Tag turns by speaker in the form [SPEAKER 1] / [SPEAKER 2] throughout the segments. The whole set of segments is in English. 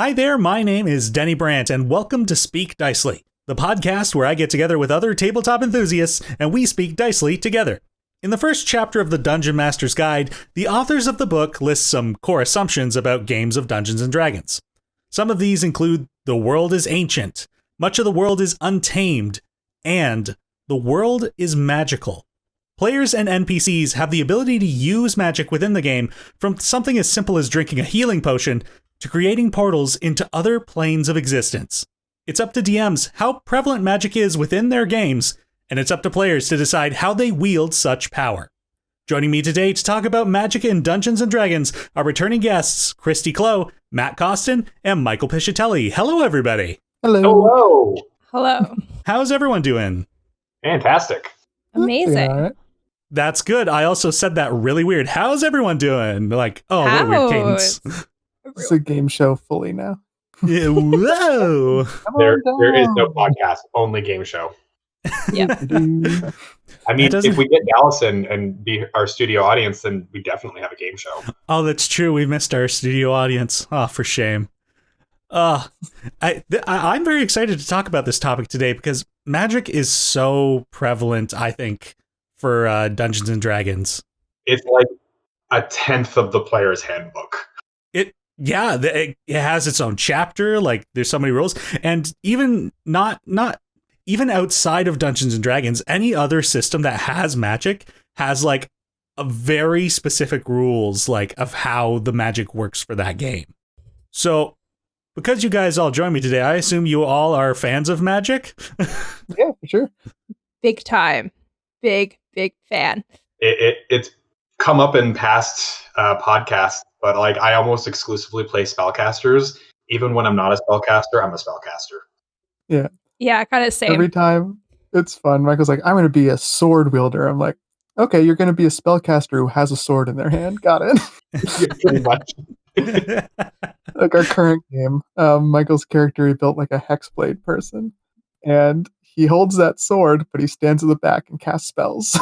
[SPEAKER 1] Hi there, my name is Teni Brant, and welcome to Speak Dicely, the podcast where I get together with other tabletop enthusiasts and we speak Dicely together. In the first chapter of the Dungeon Master's Guide, the authors of the book list some core assumptions about games of Dungeons & Dragons. Some of these include the world is ancient, much of the world is untamed, and the world is magical. Players and NPCs have the ability to use magic within the game, from something as simple as drinking a healing potion to creating portals into other planes of existence. It's up to DMs how prevalent magic is within their games, and it's up to players to decide how they wield such power. Joining me today to talk about magic in Dungeons & Dragons are returning guests Christy Clow, Matt Costin, and Michael Piscitelli. Hello, everybody.
[SPEAKER 2] Hello.
[SPEAKER 3] Hello.
[SPEAKER 1] How's everyone doing?
[SPEAKER 2] Fantastic.
[SPEAKER 3] Amazing.
[SPEAKER 1] That's good. I also said that really weird. How's everyone doing? Like, oh, what a weird cadence.
[SPEAKER 4] It's a game show fully now.
[SPEAKER 1] Yeah, whoa.
[SPEAKER 2] There is no podcast, only game show.
[SPEAKER 3] Yep.
[SPEAKER 2] I mean, if we get Allison and be our studio audience, then we definitely have a game show.
[SPEAKER 1] Oh, that's true. We missed our studio audience. Oh, for shame. I'm very excited to talk about this topic today because magic is so prevalent, I think, for Dungeons & Dragons.
[SPEAKER 2] It's like a tenth of the player's handbook.
[SPEAKER 1] It has its own chapter. Like, there's so many rules, and even not even outside of Dungeons and Dragons, any other system that has magic has like a very specific rules, like of how the magic works for that game. So, because you guys all joined me today, I assume you all are fans of magic.
[SPEAKER 4] Yeah, for sure.
[SPEAKER 3] Big time. Big fan.
[SPEAKER 2] It's come up in past podcasts, but like I almost exclusively play spellcasters. Even when I'm not a spellcaster, I'm a spellcaster.
[SPEAKER 3] Yeah, kind of same.
[SPEAKER 4] Every time it's fun. Michael's like, I'm going to be a sword wielder. I'm like, okay, you're going to be a spellcaster who has a sword in their hand. Got it.
[SPEAKER 2] Pretty much.
[SPEAKER 4] Like our current game, Michael's character, he built like a hexblade person. And he holds that sword, but he stands at the back and casts spells.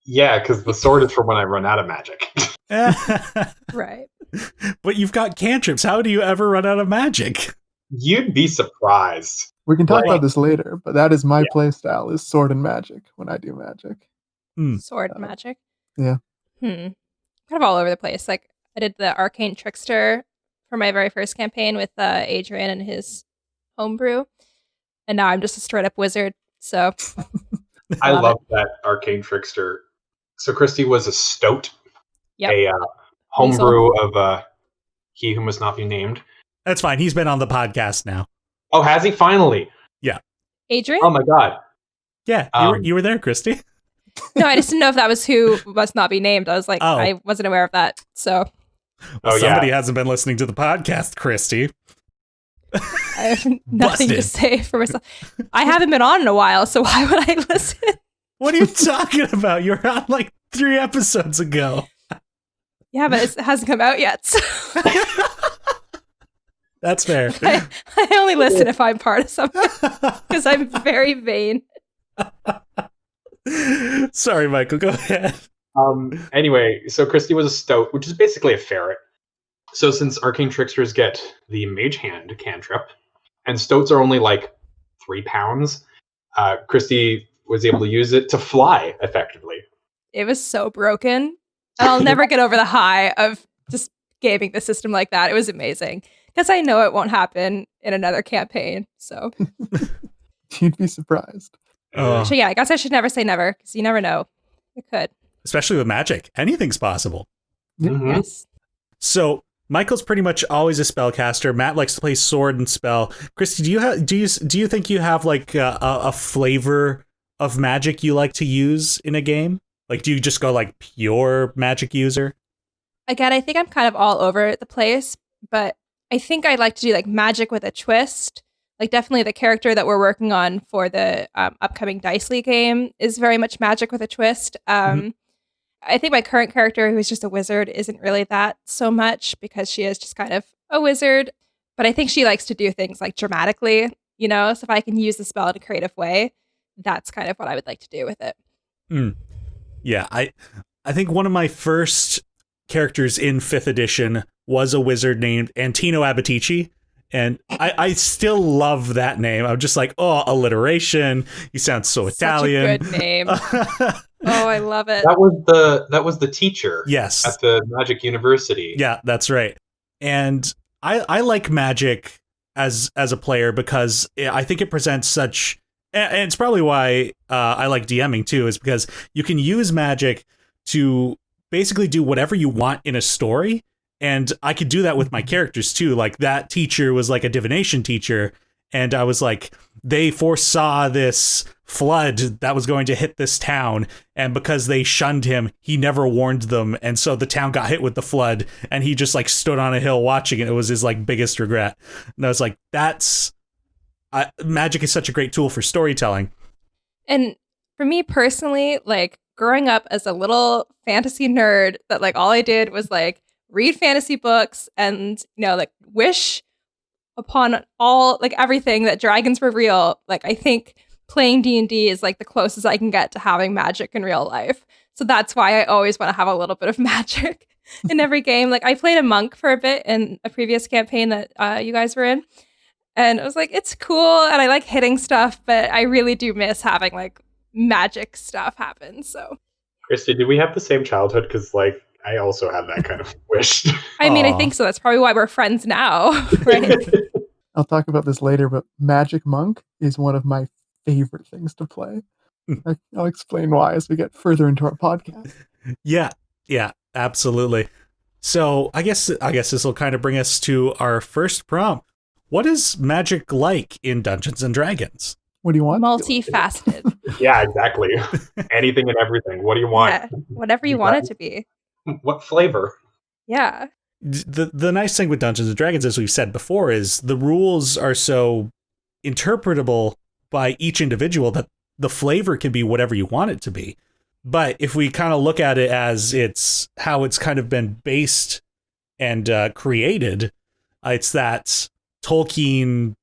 [SPEAKER 2] Yeah, because the sword is for when I run out of magic.
[SPEAKER 3] Right.
[SPEAKER 1] But you've got cantrips. How do you ever run out of magic?
[SPEAKER 2] You'd be surprised.
[SPEAKER 4] We can talk about this later, but that is my play style, is sword and magic when I do magic.
[SPEAKER 3] Sword magic.
[SPEAKER 4] Yeah.
[SPEAKER 3] Kind of all over the place. Like, I did the Arcane Trickster for my very first campaign with Adrian and his homebrew. And now I'm just a straight up wizard. So
[SPEAKER 2] I love that Arcane Trickster. So Christy was a stoat, a homebrew of He Who Must Not Be Named.
[SPEAKER 1] That's fine. He's been on the podcast now.
[SPEAKER 2] Oh, has he finally?
[SPEAKER 1] Yeah.
[SPEAKER 3] Adrian?
[SPEAKER 2] Oh my god.
[SPEAKER 1] Yeah, you were there, Christy.
[SPEAKER 3] No, I just didn't know if that was Who Must Not Be Named. I was like, I wasn't aware of that. So
[SPEAKER 1] somebody hasn't been listening to the podcast, Christy.
[SPEAKER 3] I have nothing to say for myself. I haven't been on in a while, so why would I listen?
[SPEAKER 1] What are you talking about? You were on like 3 episodes ago.
[SPEAKER 3] Yeah, but it hasn't come out yet. So.
[SPEAKER 1] That's fair.
[SPEAKER 3] I only listen if I'm part of something because I'm very vain.
[SPEAKER 1] Sorry, Michael, go ahead.
[SPEAKER 2] Anyway, so Christy was a stoat, which is basically a ferret. So since Arcane Tricksters get the Mage Hand cantrip, and stoats are only like 3 pounds, Christy was able to use it to fly effectively.
[SPEAKER 3] It was so broken. And I'll never get over the high of just gaming the system like that. It was amazing. Because I know it won't happen in another campaign. So
[SPEAKER 4] you'd be surprised.
[SPEAKER 3] So yeah, I guess I should never say never, because you never know. It could. Especially
[SPEAKER 1] with magic. Anything's possible.
[SPEAKER 2] Mm-hmm.
[SPEAKER 3] Yes.
[SPEAKER 1] So Michael's pretty much always a spellcaster. Matt likes to play sword and spell. Christy, do you think you have like a flavor of magic you like to use in a game? Like, do you just go like pure magic user?
[SPEAKER 3] Again, I think I'm kind of all over the place, but I think I like to do like magic with a twist. Like, definitely the character that we're working on for the upcoming Dicely game is very much magic with a twist. I think my current character, who is just a wizard, isn't really that so much because she is just kind of a wizard. But I think she likes to do things like dramatically, you know? So if I can use the spell in a creative way, that's kind of what I would like to do with it.
[SPEAKER 1] Yeah, I think one of my first characters in 5th edition was a wizard named Antino Abatici. And I still love that name. I'm just like, oh, alliteration. You sound so Italian.
[SPEAKER 3] Such a good name. Oh, I love it.
[SPEAKER 2] That was the teacher.
[SPEAKER 1] Yes.
[SPEAKER 2] At the Magic University.
[SPEAKER 1] Yeah, that's right. And I like Magic as a player because I think it presents such, and it's probably why I like DMing too, is because you can use Magic to basically do whatever you want in a story. And I could do that with my characters too. Like that teacher was like a divination teacher. And I was like, they foresaw this flood that was going to hit this town. And because they shunned him, he never warned them. And so the town got hit with the flood. And he just like stood on a hill watching it. It was his like biggest regret. And I was like, Magic is such a great tool for storytelling.
[SPEAKER 3] And for me personally, like growing up as a little fantasy nerd that like all I did was like read fantasy books and, like wish upon all, like everything that dragons were real. Like I think playing D&D is like the closest I can get to having magic in real life. So that's why I always want to have a little bit of magic in every game. Like I played a monk for a bit in a previous campaign that you guys were in. And I was like, it's cool and I like hitting stuff, but I really do miss having like magic stuff happen. So
[SPEAKER 2] Christy, did we have the same childhood? Because like I also had that kind of wish.
[SPEAKER 3] I mean, I think so. That's probably why we're friends now, right?
[SPEAKER 4] I'll talk about this later, but Magic Monk is one of my favorite things to play. I'll explain why as we get further into our podcast.
[SPEAKER 1] Yeah, absolutely. So I guess this will kind of bring us to our first prompt. What is magic like in Dungeons and Dragons?
[SPEAKER 4] What do you want?
[SPEAKER 3] Multifaceted.
[SPEAKER 2] Yeah, exactly. Anything and everything. What do you want?
[SPEAKER 3] Yeah, whatever you want it to be.
[SPEAKER 2] What flavor?
[SPEAKER 3] Yeah.
[SPEAKER 1] The nice thing with Dungeons and Dragons, as we've said before, is the rules are so interpretable by each individual that the flavor can be whatever you want it to be. But if we kind of look at it as it's how it's kind of been based and created, it's that Tolkien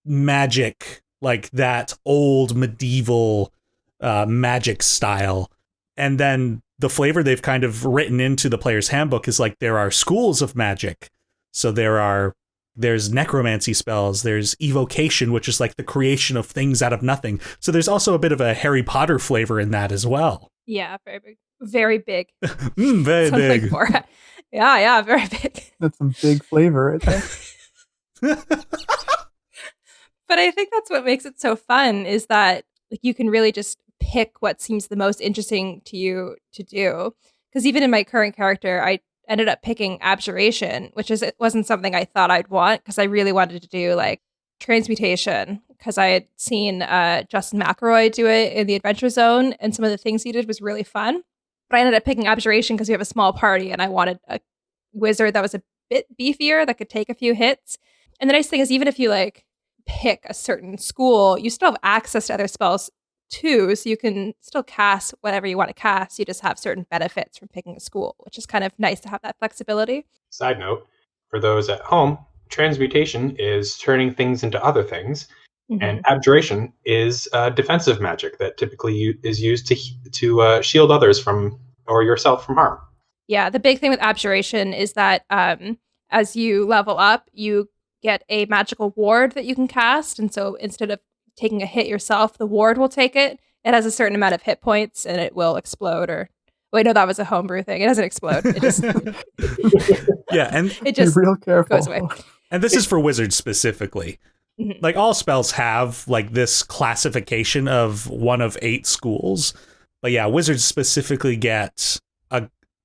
[SPEAKER 1] magic, like that old medieval magic style. And then the flavor they've kind of written into the player's handbook is like there are schools of magic. So there's necromancy spells, there's evocation, which is like the creation of things out of nothing. So there's also a bit of a Harry Potter flavor in that as well.
[SPEAKER 3] Yeah, very big. Very big.
[SPEAKER 1] Very big.
[SPEAKER 3] Like yeah, very big.
[SPEAKER 4] That's some big flavor right there.
[SPEAKER 3] But I think that's what makes it so fun is that like you can really just pick what seems the most interesting to you to do. Because even in my current character, I ended up picking abjuration, it wasn't something I thought I'd want because I really wanted to do like transmutation because I had seen Justin McElroy do it in the Adventure Zone and some of the things he did was really fun. But I ended up picking abjuration because we have a small party and I wanted a wizard that was a bit beefier that could take a few hits. And the nice thing is even if you like pick a certain school, you still have access to other spells too, so you can still cast whatever you want to cast. You just have certain benefits from picking a school, which is kind of nice to have that flexibility.
[SPEAKER 2] Side note, for those at home, transmutation is turning things into other things, and abjuration is defensive magic that typically is used to shield others from or yourself from harm.
[SPEAKER 3] Yeah, the big thing with abjuration is that as you level up, you get a magical ward that you can cast, and so instead of taking a hit yourself, the ward will take it. It has a certain amount of hit points and it will explode wait, no, that was a homebrew thing. It doesn't explode. It just
[SPEAKER 1] yeah, and
[SPEAKER 3] it just
[SPEAKER 4] be real careful.
[SPEAKER 3] goes away.
[SPEAKER 1] And this is for wizards specifically. Like all spells have like this classification of one of 8 schools. But yeah, wizards specifically get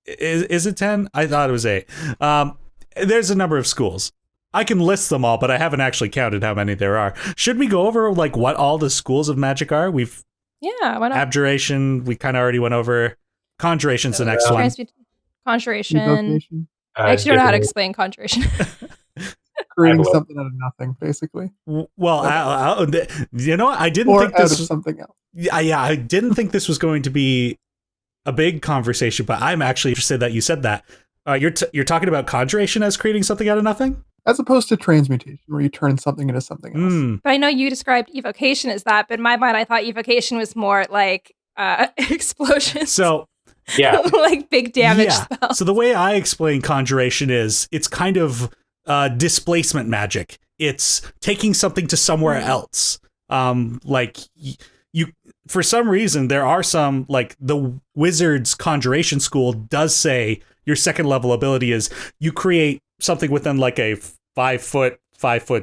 [SPEAKER 1] is it 10? I thought it was 8. There's a number of schools. I can list them all, but I haven't actually counted how many there are. Should we go over like what all the schools of magic are?
[SPEAKER 3] Why not?
[SPEAKER 1] Abjuration, we kind of already went over. Conjuration's the next one.
[SPEAKER 3] Conjuration.
[SPEAKER 4] Evocation.
[SPEAKER 3] I actually don't know how to explain conjuration.
[SPEAKER 4] Creating something out of nothing, basically.
[SPEAKER 1] Well, I didn't
[SPEAKER 4] or
[SPEAKER 1] think
[SPEAKER 4] out
[SPEAKER 1] this
[SPEAKER 4] of something else.
[SPEAKER 1] Yeah, I didn't think this was going to be a big conversation, but I'm actually interested that you said that. You're talking about conjuration as creating something out of nothing?
[SPEAKER 4] As opposed to transmutation, where you turn something into something else.
[SPEAKER 3] But I know you described evocation as that, but in my mind, I thought evocation was more like explosions.
[SPEAKER 1] So
[SPEAKER 2] Yeah.
[SPEAKER 3] like big damage
[SPEAKER 1] Yeah.
[SPEAKER 3] spells.
[SPEAKER 1] So the way I explain conjuration is it's kind of displacement magic. It's taking something to somewhere else. Like you, for some reason, there are some, like the Wizard's Conjuration School does say your second level ability is you create something within like a 5 foot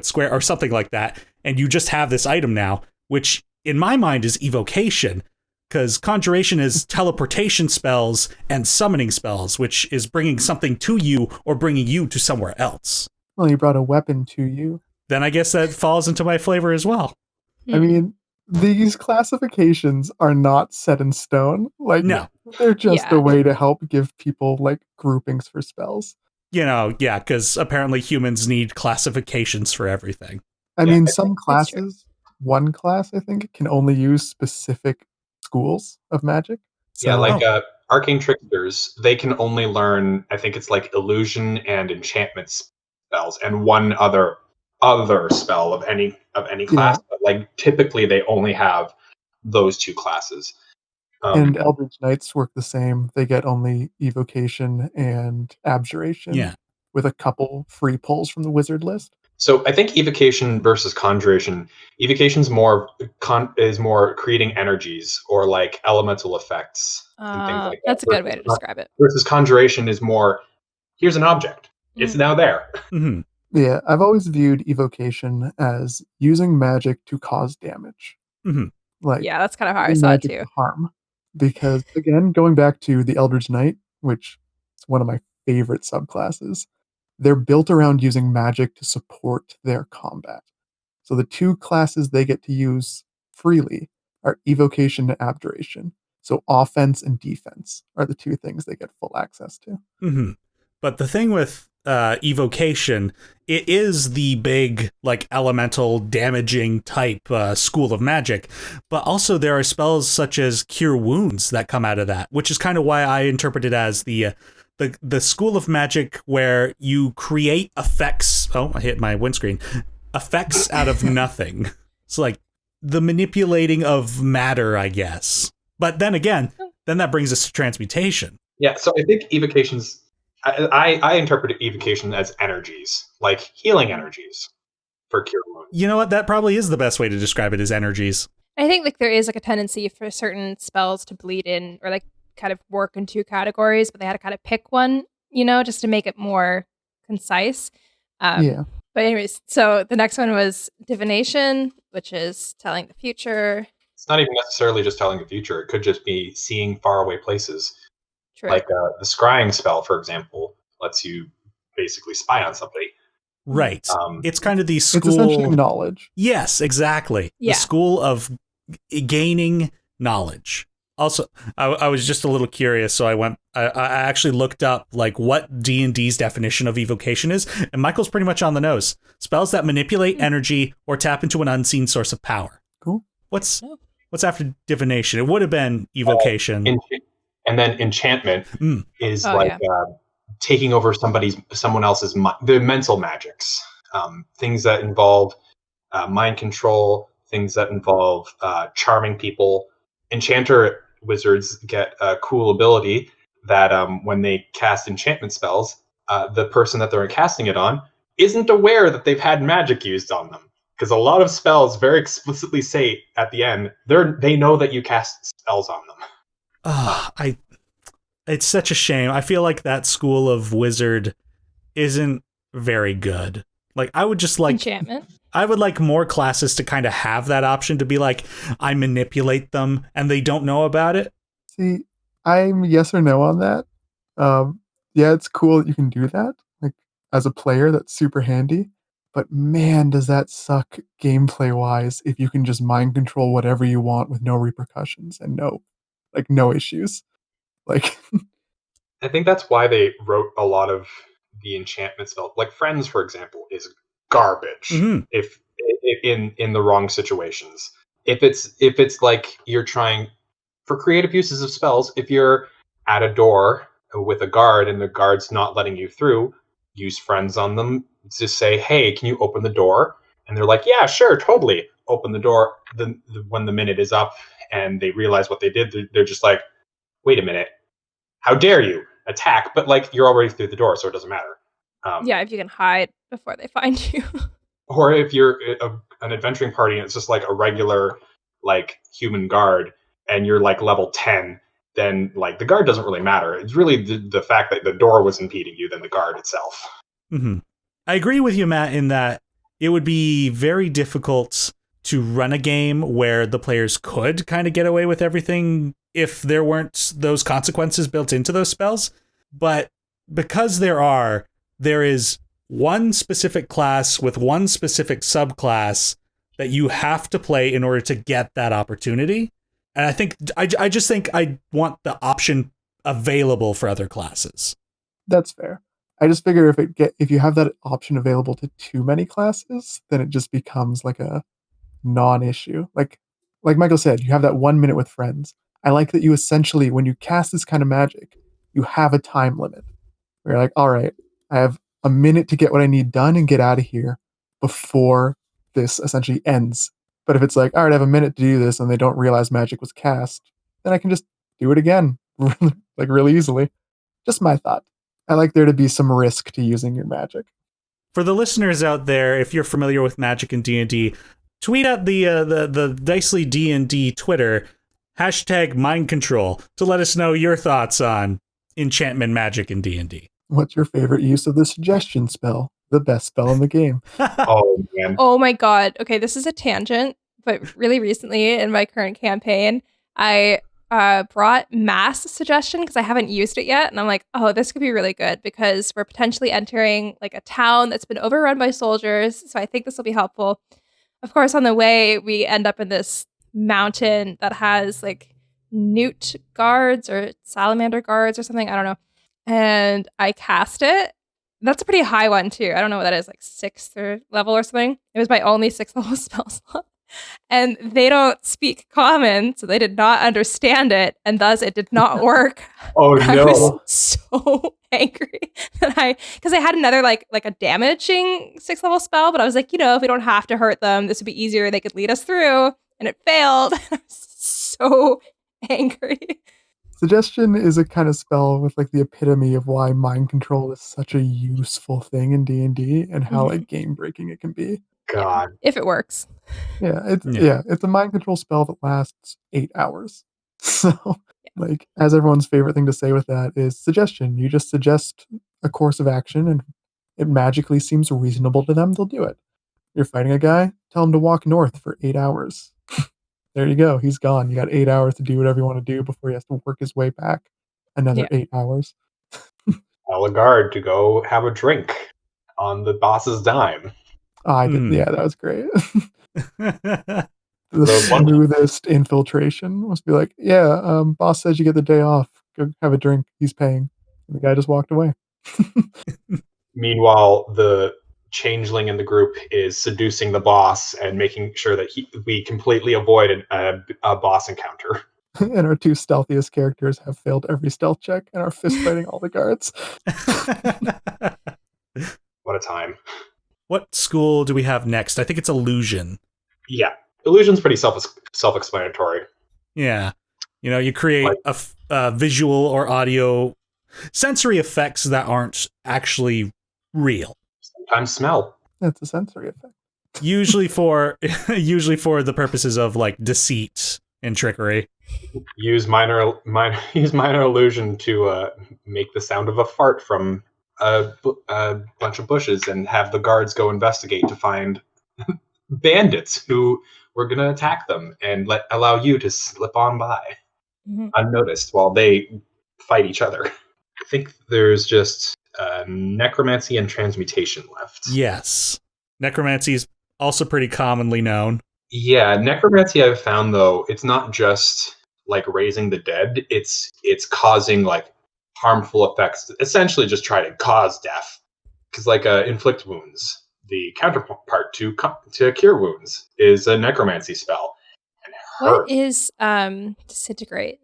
[SPEAKER 1] square or something like that, and you just have this item now, which in my mind is evocation, because conjuration is teleportation spells and summoning spells, which is bringing something to you or bringing you to somewhere else.
[SPEAKER 4] Well, you brought a weapon to you.
[SPEAKER 1] Then I guess that falls into my flavor as well.
[SPEAKER 4] I mean, these classifications are not set in stone. Like,
[SPEAKER 1] No.
[SPEAKER 4] they're just
[SPEAKER 3] Yeah.
[SPEAKER 4] a way to help give people like groupings for spells.
[SPEAKER 1] You know, yeah, because apparently humans need classifications for everything.
[SPEAKER 4] I
[SPEAKER 2] Yeah,
[SPEAKER 4] mean,
[SPEAKER 2] I
[SPEAKER 4] some
[SPEAKER 3] that's true.
[SPEAKER 4] classes, one class, I think, can only use specific schools of magic. So,
[SPEAKER 2] Yeah, like arcane tricksters, they can only learn, I think it's like illusion and enchantment spells and one other spell of any class.
[SPEAKER 4] Yeah.
[SPEAKER 2] But like typically they only have those two classes.
[SPEAKER 4] And Eldritch Knights work the same. They get only evocation and abjuration,
[SPEAKER 1] Yeah.
[SPEAKER 4] with a couple free pulls from the wizard list.
[SPEAKER 2] So I think evocation versus conjuration. Evocation's more is more creating energies or like elemental effects and things like that.
[SPEAKER 3] That's a good way to describe it.
[SPEAKER 2] Versus conjuration is more, here's an object. It's now there.
[SPEAKER 1] Mm-hmm.
[SPEAKER 4] Yeah, I've always viewed evocation as using magic to cause damage.
[SPEAKER 1] Mm-hmm.
[SPEAKER 4] Like,
[SPEAKER 3] Yeah, that's kind of how I
[SPEAKER 4] using
[SPEAKER 3] saw it
[SPEAKER 4] magic
[SPEAKER 3] too.
[SPEAKER 4] to harm. Because again, going back to the Eldritch Knight, which is one of my favorite subclasses, they're built around using magic to support their combat. So the two classes they get to use freely are evocation and abjuration. So offense and defense are the two things they get full access to.
[SPEAKER 1] Mm-hmm. But the thing with evocation, it is the big, like, elemental damaging type school of magic, but also there are spells such as Cure Wounds that come out of that, which is kind of why I interpret it as the school of magic where you create effects. Oh, I hit my windscreen. Effects out of nothing. It's like the manipulating of matter, I guess. But then again, then that brings us to transmutation.
[SPEAKER 2] Yeah, so I think evocation's I interpret evocation as energies, like healing energies for cure wounds.
[SPEAKER 1] You know what? That probably is the best way to describe it, as energies.
[SPEAKER 3] I think like there is like a tendency for certain spells to bleed in or like kind of work in two categories, but they had to kind of pick one, you know, just to make it more concise.
[SPEAKER 4] Yeah.
[SPEAKER 3] But anyways, so the next one was divination, which is telling the future.
[SPEAKER 2] It's not even necessarily just telling the future. It could just be seeing faraway places.
[SPEAKER 3] True.
[SPEAKER 2] Like the scrying spell, for example, lets you basically spy on somebody.
[SPEAKER 1] Right. It's kind of the
[SPEAKER 4] It's essentially
[SPEAKER 1] school.
[SPEAKER 4] knowledge.
[SPEAKER 1] Yes, exactly.
[SPEAKER 3] Yeah.
[SPEAKER 1] The school of gaining knowledge. Also, I was just a little curious, so I actually looked up like what D&D's definition of evocation is, and Michael's pretty much on the nose. Spells that manipulate energy or tap into an unseen source of power.
[SPEAKER 4] Cool.
[SPEAKER 1] What's after divination? It would have been evocation.
[SPEAKER 2] And then enchantment is
[SPEAKER 3] yeah.
[SPEAKER 2] taking over someone else's the mental magics, things that involve mind control, things that involve charming people. Enchanter wizards get a cool ability that when they cast enchantment spells, the person that they're casting it on isn't aware that they've had magic used on them. Because a lot of spells very explicitly say at the end, they know that you cast spells on them.
[SPEAKER 1] It's such a shame. I feel like that school of wizard isn't very good. Like, I would just like
[SPEAKER 3] enchantment.
[SPEAKER 1] I would like more classes to kind of have that option to be like, I manipulate them and they don't know about it.
[SPEAKER 4] See, I'm yes or no on that. Yeah, it's cool that you can do that. Like, as a player, that's super handy. But man, does that suck gameplay wise if you can just mind control whatever you want with no repercussions and no issues. Like,
[SPEAKER 2] I think that's why they wrote a lot of the enchantment spell. Like Friends, for example, is garbage if in the wrong situations. If it's like you're trying for creative uses of spells, if you're at a door with a guard and the guard's not letting you through, use Friends on them. Just say, hey, can you open the door? And they're like, yeah, sure, totally. Open the door. When the minute is up and they realize what they did, they're just like, wait a minute. how dare you attack? But like you're already through the door, so it doesn't matter.
[SPEAKER 3] Yeah, if you can hide before they find you.
[SPEAKER 2] Or if you're an adventuring party and it's just like a regular like human guard and you're like level 10, then like the guard doesn't really matter. It's really the fact that the door was impeding you than the guard itself.
[SPEAKER 1] Mm-hmm. I agree with you, Matt, in that it would be very difficult to run a game where the players could kind of get away with everything if there weren't those consequences built into those spells. But because there is one specific class with one specific subclass that you have to play in order to get that opportunity. And I think I just think I want the option available for other classes.
[SPEAKER 4] That's fair. I just figure if you have that option available to too many classes, then it just becomes like a non-issue. Like Michael said, you have that 1 minute with friends. I like that you essentially, when you cast this kind of magic, you have a time limit. Where you're like, all right, I have a minute to get what I need done and get out of here before this essentially ends. But if it's like, all right, I have a minute to do this and they don't realize magic was cast, then I can just do it again like really easily. Just my thought. I like there to be some risk to using your magic.
[SPEAKER 1] For the listeners out there, if you're familiar with Magic and D&D, tweet at the Dicely DnD Twitter, #mind control, to let us know your thoughts on enchantment magic in D&D.
[SPEAKER 4] What's your favorite use of the suggestion spell? The best spell in the game.
[SPEAKER 2] Oh, man.
[SPEAKER 3] Oh my god. Okay, this is a tangent, but really recently in my current campaign, I brought mass suggestion because I haven't used it yet. And I'm like, oh, this could be really good because we're potentially entering like a town that's been overrun by soldiers. So I think this will be helpful. Of course, on the way, we end up in this mountain that has like newt guards or salamander guards or something. I don't know. And I cast it. That's a pretty high one too. I don't know what that is, like 6th level or something. It was my only 6th level spell slot. And they don't speak common, so they did not understand it, and thus it did not work.
[SPEAKER 2] Oh no!
[SPEAKER 3] I was so angry that because I had another like a damaging 6th level spell, but I was like, if we don't have to hurt them, this would be easier. They could lead us through, and it failed. I was so angry.
[SPEAKER 4] Suggestion is a kind of spell with like the epitome of why mind control is such a useful thing in D&D and how like game breaking it can be.
[SPEAKER 2] God.
[SPEAKER 3] Yeah, if it works.
[SPEAKER 4] Yeah, it's a mind control spell that lasts 8 hours. So like as everyone's favorite thing to say with that is suggestion. You just suggest a course of action and it magically seems reasonable to them, they'll do it. You're fighting a guy, tell him to walk north for 8 hours. There you go. He's gone. You got 8 hours to do whatever you want to do before he has to work his way back. Another 8 hours.
[SPEAKER 2] Tell a guard to go have a drink on the boss's dime.
[SPEAKER 4] I did. Yeah, that was great. The smoothest infiltration must be like, boss says you get the day off. Go have a drink. He's paying. And the guy just walked away.
[SPEAKER 2] Meanwhile, the changeling in the group is seducing the boss and making sure that we completely avoid a boss encounter.
[SPEAKER 4] And our 2 stealthiest characters have failed every stealth check and are fist fighting all the guards.
[SPEAKER 2] What a time.
[SPEAKER 1] What school do we have next? I think it's illusion.
[SPEAKER 2] Yeah. Illusion's pretty self-explanatory.
[SPEAKER 1] Yeah. You create a visual or audio sensory effects that aren't actually real.
[SPEAKER 2] Sometimes smell.
[SPEAKER 4] That's a sensory effect.
[SPEAKER 1] Usually for the purposes of like deceit and trickery.
[SPEAKER 2] Use minor illusion to make the sound of a fart from a bunch of bushes and have the guards go investigate to find bandits who were going to attack them and allow you to slip on by unnoticed while they fight each other. I think there's just necromancy and transmutation left.
[SPEAKER 1] Yes. Necromancy is also pretty commonly known.
[SPEAKER 2] Yeah, necromancy I've found, though, it's not just like raising the dead. It's causing like harmful effects, essentially just try to cause death. Because like inflict wounds, the counterpart to cure wounds is a necromancy spell. And
[SPEAKER 3] what is disintegrate?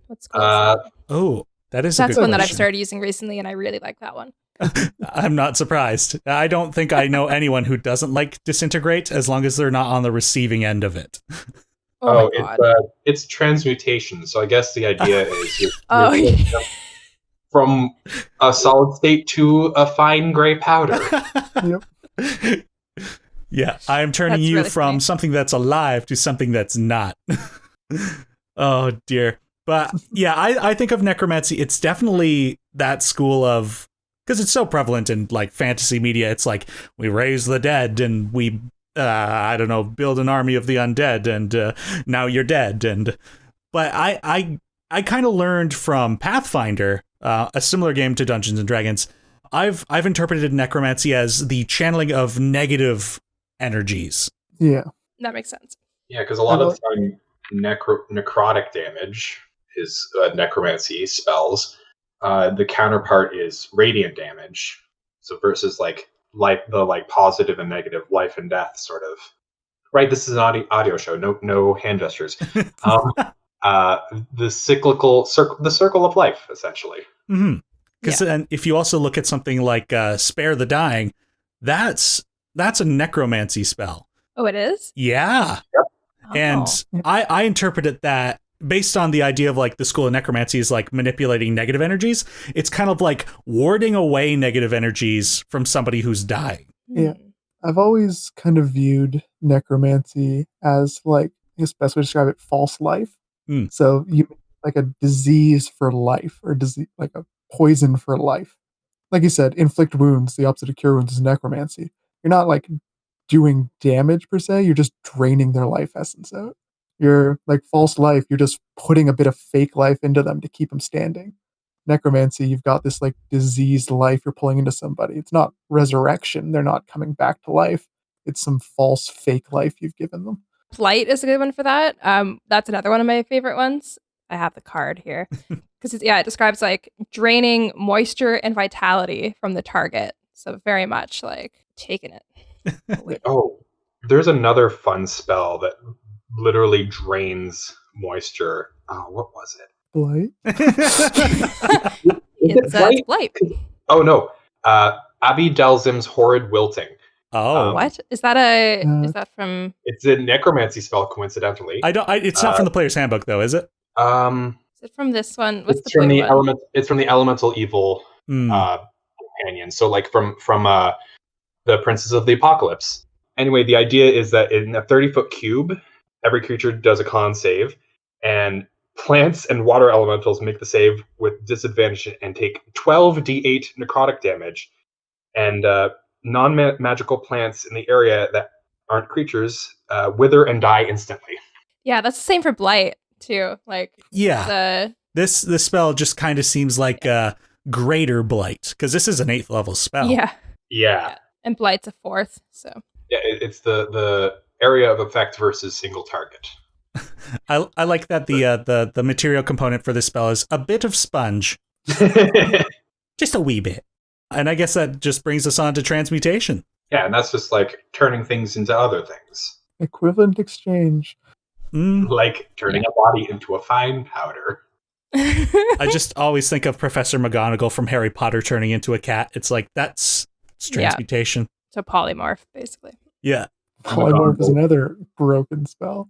[SPEAKER 3] What's that?
[SPEAKER 1] Oh, that's
[SPEAKER 3] one that I've started using recently, and I really like that one.
[SPEAKER 1] I'm not surprised. I don't think I know anyone who doesn't like disintegrate as long as they're not on the receiving end of it.
[SPEAKER 2] It's transmutation. So I guess the idea is from a solid state to a fine gray powder.
[SPEAKER 4] Yep.
[SPEAKER 1] Yeah, I am turning
[SPEAKER 3] That's
[SPEAKER 1] you
[SPEAKER 3] really
[SPEAKER 1] from
[SPEAKER 3] funny.
[SPEAKER 1] something that's alive to something that's not. Oh dear. But yeah, I think of necromancy. It's definitely that school of, because it's so prevalent in like fantasy media. It's like we raise the dead and we, I don't know, build an army of the undead, and now you're dead. But I kind of learned from Pathfinder, a similar game to Dungeons and Dragons. I've interpreted necromancy as the channeling of negative energies.
[SPEAKER 4] Yeah.
[SPEAKER 3] That makes sense.
[SPEAKER 2] Yeah, because a lot of the time, necrotic damage is necromancy spells. The counterpart is radiant damage. So versus like the like positive and negative life and death sort of. Right, this is an audio show. No hand gestures. The cyclical the circle of life, essentially.
[SPEAKER 1] Mm-hmm. Because then if you also look at something like Spare the Dying, that's a necromancy spell.
[SPEAKER 3] Oh, it is?
[SPEAKER 1] Yeah.
[SPEAKER 2] Yep.
[SPEAKER 3] Oh.
[SPEAKER 1] And I interpreted that based on the idea of like the school of necromancy is like manipulating negative energies. It's kind of like warding away negative energies from somebody who's dying.
[SPEAKER 4] Yeah. I've always kind of viewed necromancy as like, I guess the best way to describe it, false life.
[SPEAKER 1] Mm.
[SPEAKER 4] So you like a disease for life, or disease like a poison for life. Like you said, inflict wounds. The opposite of cure wounds is necromancy. You're not like doing damage per se. You're just draining their life essence out. You're like false life. You're just putting a bit of fake life into them to keep them standing. Necromancy, you've got this like diseased life you're pulling into somebody. It's not resurrection. They're not coming back to life. It's some false fake life you've given them.
[SPEAKER 3] Blight is a good one for that. That's another one of my favorite ones. I have the card here. Because it describes like draining moisture and vitality from the target. So very much like taking it.
[SPEAKER 2] Oh, there's another fun spell that literally drains moisture. Oh, what was it?
[SPEAKER 4] Blight?
[SPEAKER 3] It's blight.
[SPEAKER 2] Oh no, Abby Delzim's Horrid Wilting.
[SPEAKER 1] Oh,
[SPEAKER 3] What is that? Is that from?
[SPEAKER 2] It's a necromancy spell, coincidentally.
[SPEAKER 1] It's not from the player's handbook though, is it?
[SPEAKER 3] Is it from this one? What's
[SPEAKER 2] It's
[SPEAKER 3] the
[SPEAKER 2] from the
[SPEAKER 3] blue one?
[SPEAKER 2] element. It's from the elemental evil companion. So like from the Princes of the Apocalypse. Anyway, the idea is that in a 30-foot cube, every creature does a con save, and plants and water elementals make the save with disadvantage and take 12d8 necrotic damage. And non-magical plants in the area that aren't creatures wither and die instantly.
[SPEAKER 3] Yeah, that's the same for blight too. Like
[SPEAKER 1] This spell just kind of seems like a greater blight, because this is an 8th level spell.
[SPEAKER 2] Yeah.
[SPEAKER 3] And blight's a 4th. So
[SPEAKER 2] Yeah, it's the area of effect versus single target.
[SPEAKER 1] I like that the material component for this spell is a bit of sponge. Just a wee bit. And I guess that just brings us on to transmutation.
[SPEAKER 2] Yeah, and that's just like turning things into other things.
[SPEAKER 4] Equivalent exchange.
[SPEAKER 2] Like turning a body into a fine powder.
[SPEAKER 1] I just always think of Professor McGonagall from Harry Potter turning into a cat. It's like, it's transmutation.
[SPEAKER 3] So polymorph, basically.
[SPEAKER 1] Yeah.
[SPEAKER 4] Polymorph is another broken spell.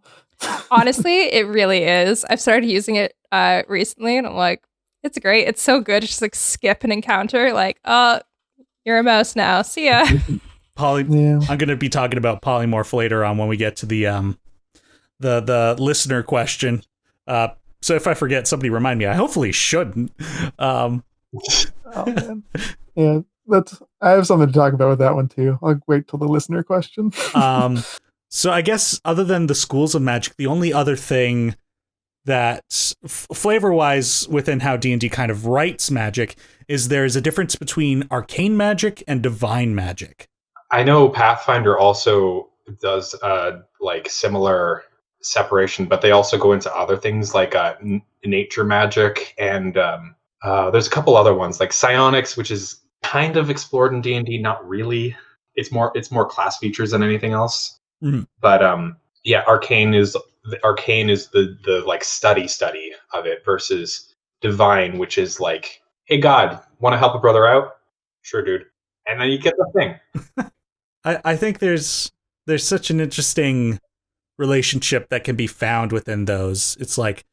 [SPEAKER 3] Honestly, it really is. I've started using it recently, and I'm like, it's great. It's so good. Just like skip an encounter. Like, oh, you're a mouse now. See ya.
[SPEAKER 1] I'm going to be talking about polymorph later on when we get to the listener question. So if I forget, somebody remind me. I hopefully shouldn't.
[SPEAKER 4] Oh, man. Yeah, I have something to talk about with that one too. I'll wait till the listener question.
[SPEAKER 1] So I guess other than the schools of magic, the only other thing that flavor-wise within how D&D kind of writes magic is there's a difference between arcane magic and divine magic.
[SPEAKER 2] I know Pathfinder also does like similar separation, but they also go into other things like nature magic, and there's a couple other ones like psionics, which is kind of explored in D&D, not really. It's more class features than anything else. But arcane is the like study of it, versus divine, which is like, hey God, want to help a brother out? Sure, dude. And then you get the thing.
[SPEAKER 1] I think there's such an interesting relationship that can be found within those. It's like,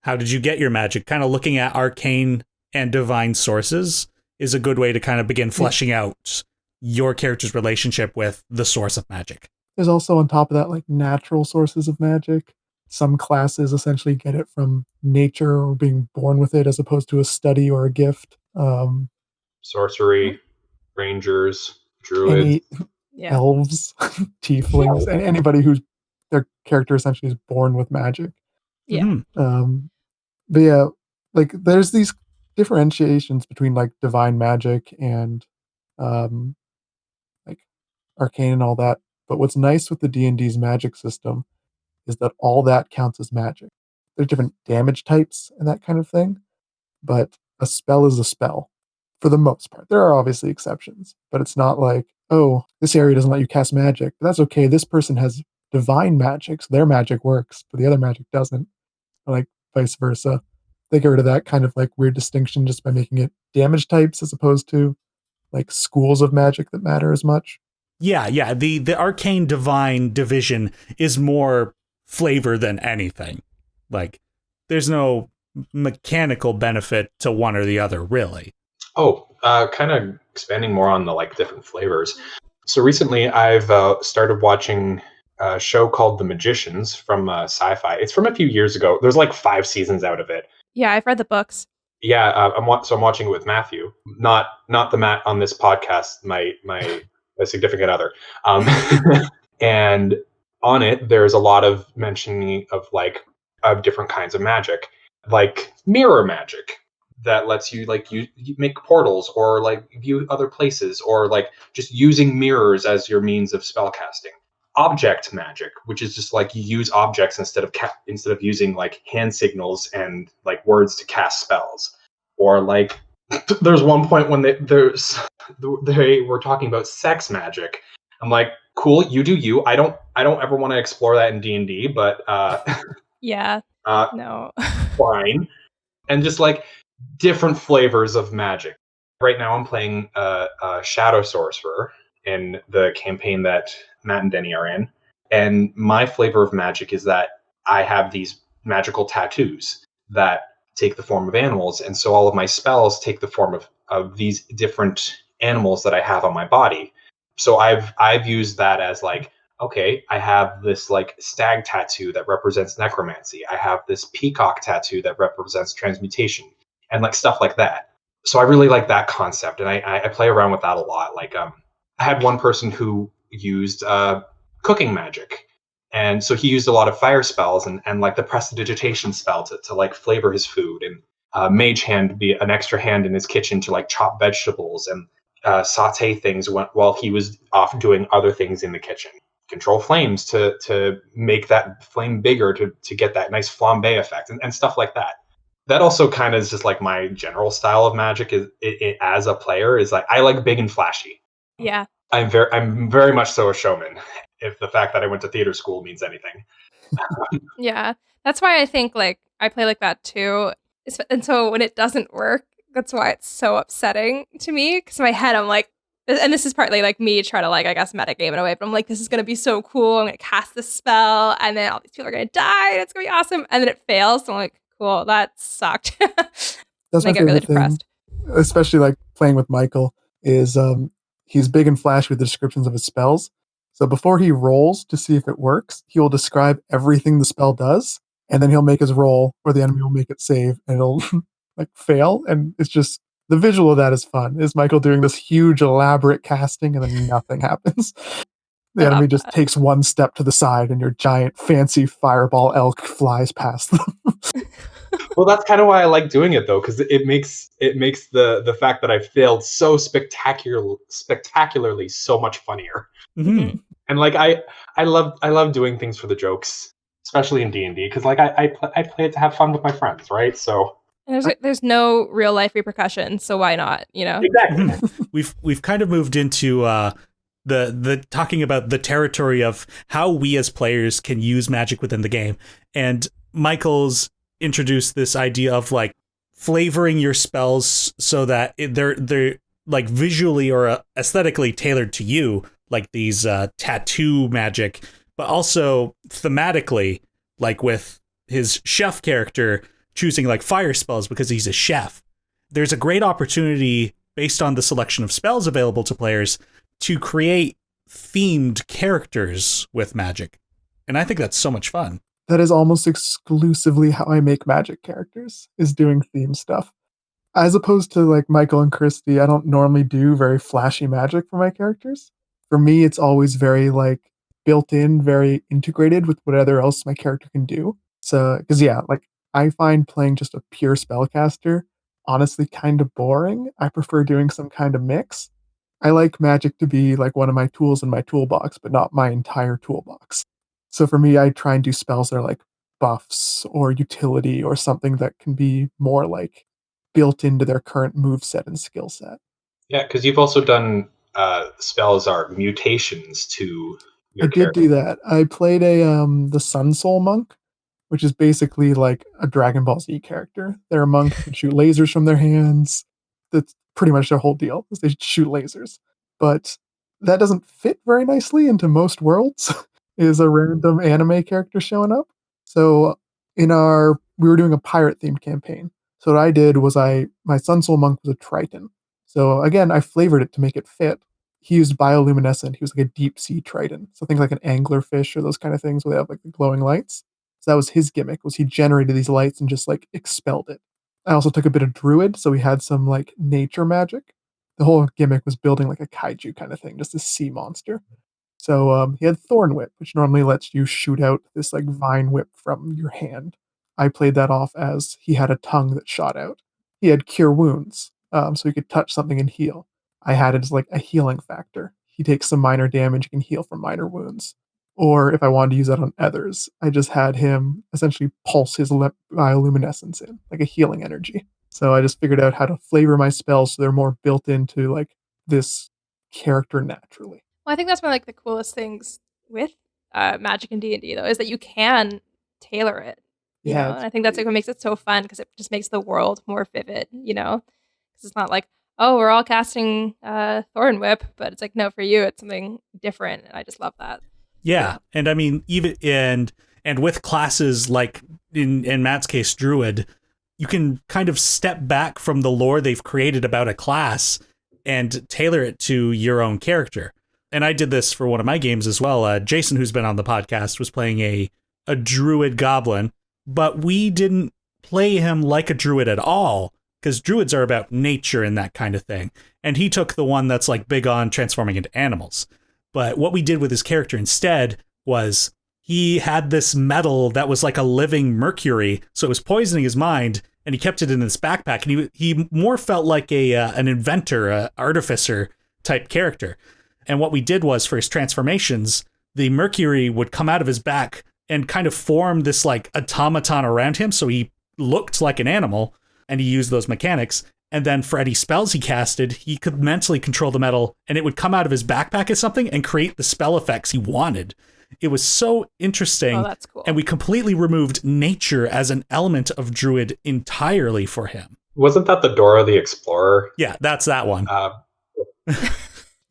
[SPEAKER 1] how did you get your magic? Kind of looking at arcane and divine sources is a good way to kind of begin fleshing out your character's relationship with the source of magic.
[SPEAKER 4] There's also on top of that like natural sources of magic. Some classes essentially get it from nature or being born with it as opposed to a study or a gift.
[SPEAKER 2] Sorcery, rangers, druids.
[SPEAKER 4] Elves, tieflings, and anybody who's their character essentially is born with magic.
[SPEAKER 3] Yeah.
[SPEAKER 4] But yeah, like there's these differentiations between like divine magic and like arcane and all that. But what's nice with the D&D's magic system is that all that counts as magic. There's different damage types and that kind of thing, but a spell is a spell for the most part. There are obviously exceptions, but it's not like, oh, this area doesn't let you cast magic, but that's okay. This person has divine magic, so their magic works, but the other magic doesn't. Or like vice versa. They get rid of that kind of like weird distinction just by making it damage types as opposed to like schools of magic that matter as much.
[SPEAKER 1] Yeah. The arcane divine division is more flavor than anything. Like, there's no mechanical benefit to one or the other, really.
[SPEAKER 2] Oh, kind of expanding more on the like different flavors. So recently I've started watching a show called The Magicians from Sci-Fi. It's from a few years ago. There's like 5 seasons out of it.
[SPEAKER 3] Yeah, I've read the books.
[SPEAKER 2] Yeah, I'm watching it with Matthew, not the Matt on this podcast, my significant other. And on it, there's a lot of mentioning of like of different kinds of magic, like mirror magic that lets you like you make portals or like view other places, or like just using mirrors as your means of spell casting. Object magic, which is just like you use objects instead of using like hand signals and like words to cast spells. Or like there's one point when they were talking about sex magic. I'm like, cool, you do you. I don't ever want to explore that in D&D, but
[SPEAKER 3] yeah, no,
[SPEAKER 2] fine. And just like different flavors of magic. Right now, I'm playing a Shadow Sorcerer in the campaign that Matt and Denny are in, and my flavor of magic is that I have these magical tattoos that take the form of animals, and so all of my spells take the form of these different animals that I have on my body. So I've used that as like, okay, I have this like stag tattoo that represents necromancy. I have this peacock tattoo that represents transmutation, and like stuff like that. So I really like that concept, and I play around with that a lot. Like I had one person who used cooking magic, and so he used a lot of fire spells and like the prestidigitation spell to like flavor his food, and mage hand be an extra hand in his kitchen to like chop vegetables and saute things while he was off doing other things in the kitchen. Control flames to make that flame bigger to get that nice flambe effect and stuff like that. That also kind of is just like my general style of magic is it, as a player is like I like big and flashy.
[SPEAKER 3] Yeah.
[SPEAKER 2] I'm very much so a showman, if the fact that I went to theater school means anything.
[SPEAKER 3] Yeah. That's why I think like I play like that too. And so when it doesn't work, that's why it's so upsetting to me. Because in my head, I'm like, and this is partly like me trying to like, I guess, metagame in a way, but I'm like, this is going to be so cool. I'm going to cast this spell and then all these people are going to die. And it's going to be awesome. And then it fails. So I'm like, cool, that sucked.
[SPEAKER 4] That's
[SPEAKER 3] I
[SPEAKER 4] my
[SPEAKER 3] get really
[SPEAKER 4] favorite thing,
[SPEAKER 3] depressed.
[SPEAKER 4] especially like playing with Michael, is he's big and flash with the descriptions of his spells. So before he rolls to see if it works, he will describe everything the spell does, and then he'll make his roll, or the enemy will make it save, and it'll like fail. And it's just the visual of that is fun. Is Michael doing this huge elaborate casting, and then nothing happens. The enemy just takes one step to the side, and your giant fancy fireball elk flies past them.
[SPEAKER 2] Well, that's kind of why I like doing it though, because it makes the fact that I failed so spectacularly so much funnier.
[SPEAKER 1] Mm-hmm.
[SPEAKER 2] And like I love doing things for the jokes, especially in D&D, because like I play it to have fun with my friends, right? So
[SPEAKER 3] there's no real life repercussions, so why not? You know,
[SPEAKER 2] exactly.
[SPEAKER 1] We've kind of moved into the talking about the territory of how we as players can use magic within the game, and Michael's introduced this idea of like flavoring your spells so that they're like visually or aesthetically tailored to you, like these tattoo magic, but also thematically, like with his chef character choosing like fire spells because he's a chef. there's a great opportunity based on the selection of spells available to players to create themed characters with magic. And I think that's so much fun.
[SPEAKER 4] That is almost exclusively how I make magic characters, is doing theme stuff. As opposed to like Michael and Christy, I don't normally do very flashy magic for my characters. For me, it's always very like built in, very integrated with whatever else my character can do. So, because yeah, like I find playing just a pure spellcaster honestly kind of boring. I prefer doing some kind of mix. I like magic to be like one of my tools in my toolbox, but not my entire toolbox. So for me, I try and do spells that are like buffs or utility or something that can be more like built into their current move set and skill set.
[SPEAKER 2] Yeah, because you've also done spells are mutations to your
[SPEAKER 4] I did
[SPEAKER 2] character.
[SPEAKER 4] do that. I played the Sun Soul Monk, which is basically like a Dragon Ball Z character. They're a monk who can shoot lasers from their hands. That's pretty much their whole deal, is they shoot lasers. But that doesn't fit very nicely into most worlds, is a random anime character showing up. So we were doing a pirate themed campaign. So what I did was my Sun Soul Monk was a Triton. So again, I flavored it to make it fit. He used bioluminescent. He was like a deep sea Triton. So things like an anglerfish or those kind of things where they have like the glowing lights. So that was his gimmick, was he generated these lights and just like expelled it. I also took a bit of druid, so we had some like nature magic. The whole gimmick was building like a kaiju kind of thing, just a sea monster. So he had Thorn Whip, which normally lets you shoot out this like vine whip from your hand. I played that off as he had a tongue that shot out. He had Cure Wounds, so he could touch something and heal. I had it as like a healing factor. He takes some minor damage and can heal from minor wounds. Or if I wanted to use that on others, I just had him essentially pulse his bioluminescence in, like a healing energy. So I just figured out how to flavor my spells so they're more built into like this character naturally.
[SPEAKER 3] Well, I think that's one of like the coolest things with Magic and D&D though, is that you can tailor it. You know, and I think that's like what makes it so fun, because it just makes the world more vivid. You know, because it's not like, oh, we're all casting Thorn Whip, but it's like, no, for you, it's something different, and I just love that.
[SPEAKER 1] Yeah, and I mean, even and with classes like in Matt's case, Druid, you can kind of step back from the lore they've created about a class and tailor it to your own character. And I did this for one of my games as well. Jason, who's been on the podcast, was playing a Druid Goblin, but we didn't play him like a Druid at all, because Druids are about nature and that kind of thing. And he took the one that's like big on transforming into animals. But what we did with his character instead was he had this metal that was like a living mercury, so it was poisoning his mind, and he kept it in his backpack. And he more felt like an inventor, an artificer type character. And what we did was, for his transformations, the mercury would come out of his back and kind of form this like automaton around him, so he looked like an animal, and he used those mechanics. And then for any spells he casted, he could mentally control the metal, and it would come out of his backpack as something and create the spell effects he wanted. It was so interesting.
[SPEAKER 3] Oh, that's cool.
[SPEAKER 1] And we completely removed nature as an element of Druid entirely for him.
[SPEAKER 2] Wasn't that the Dora the Explorer?
[SPEAKER 1] Yeah, that's that one.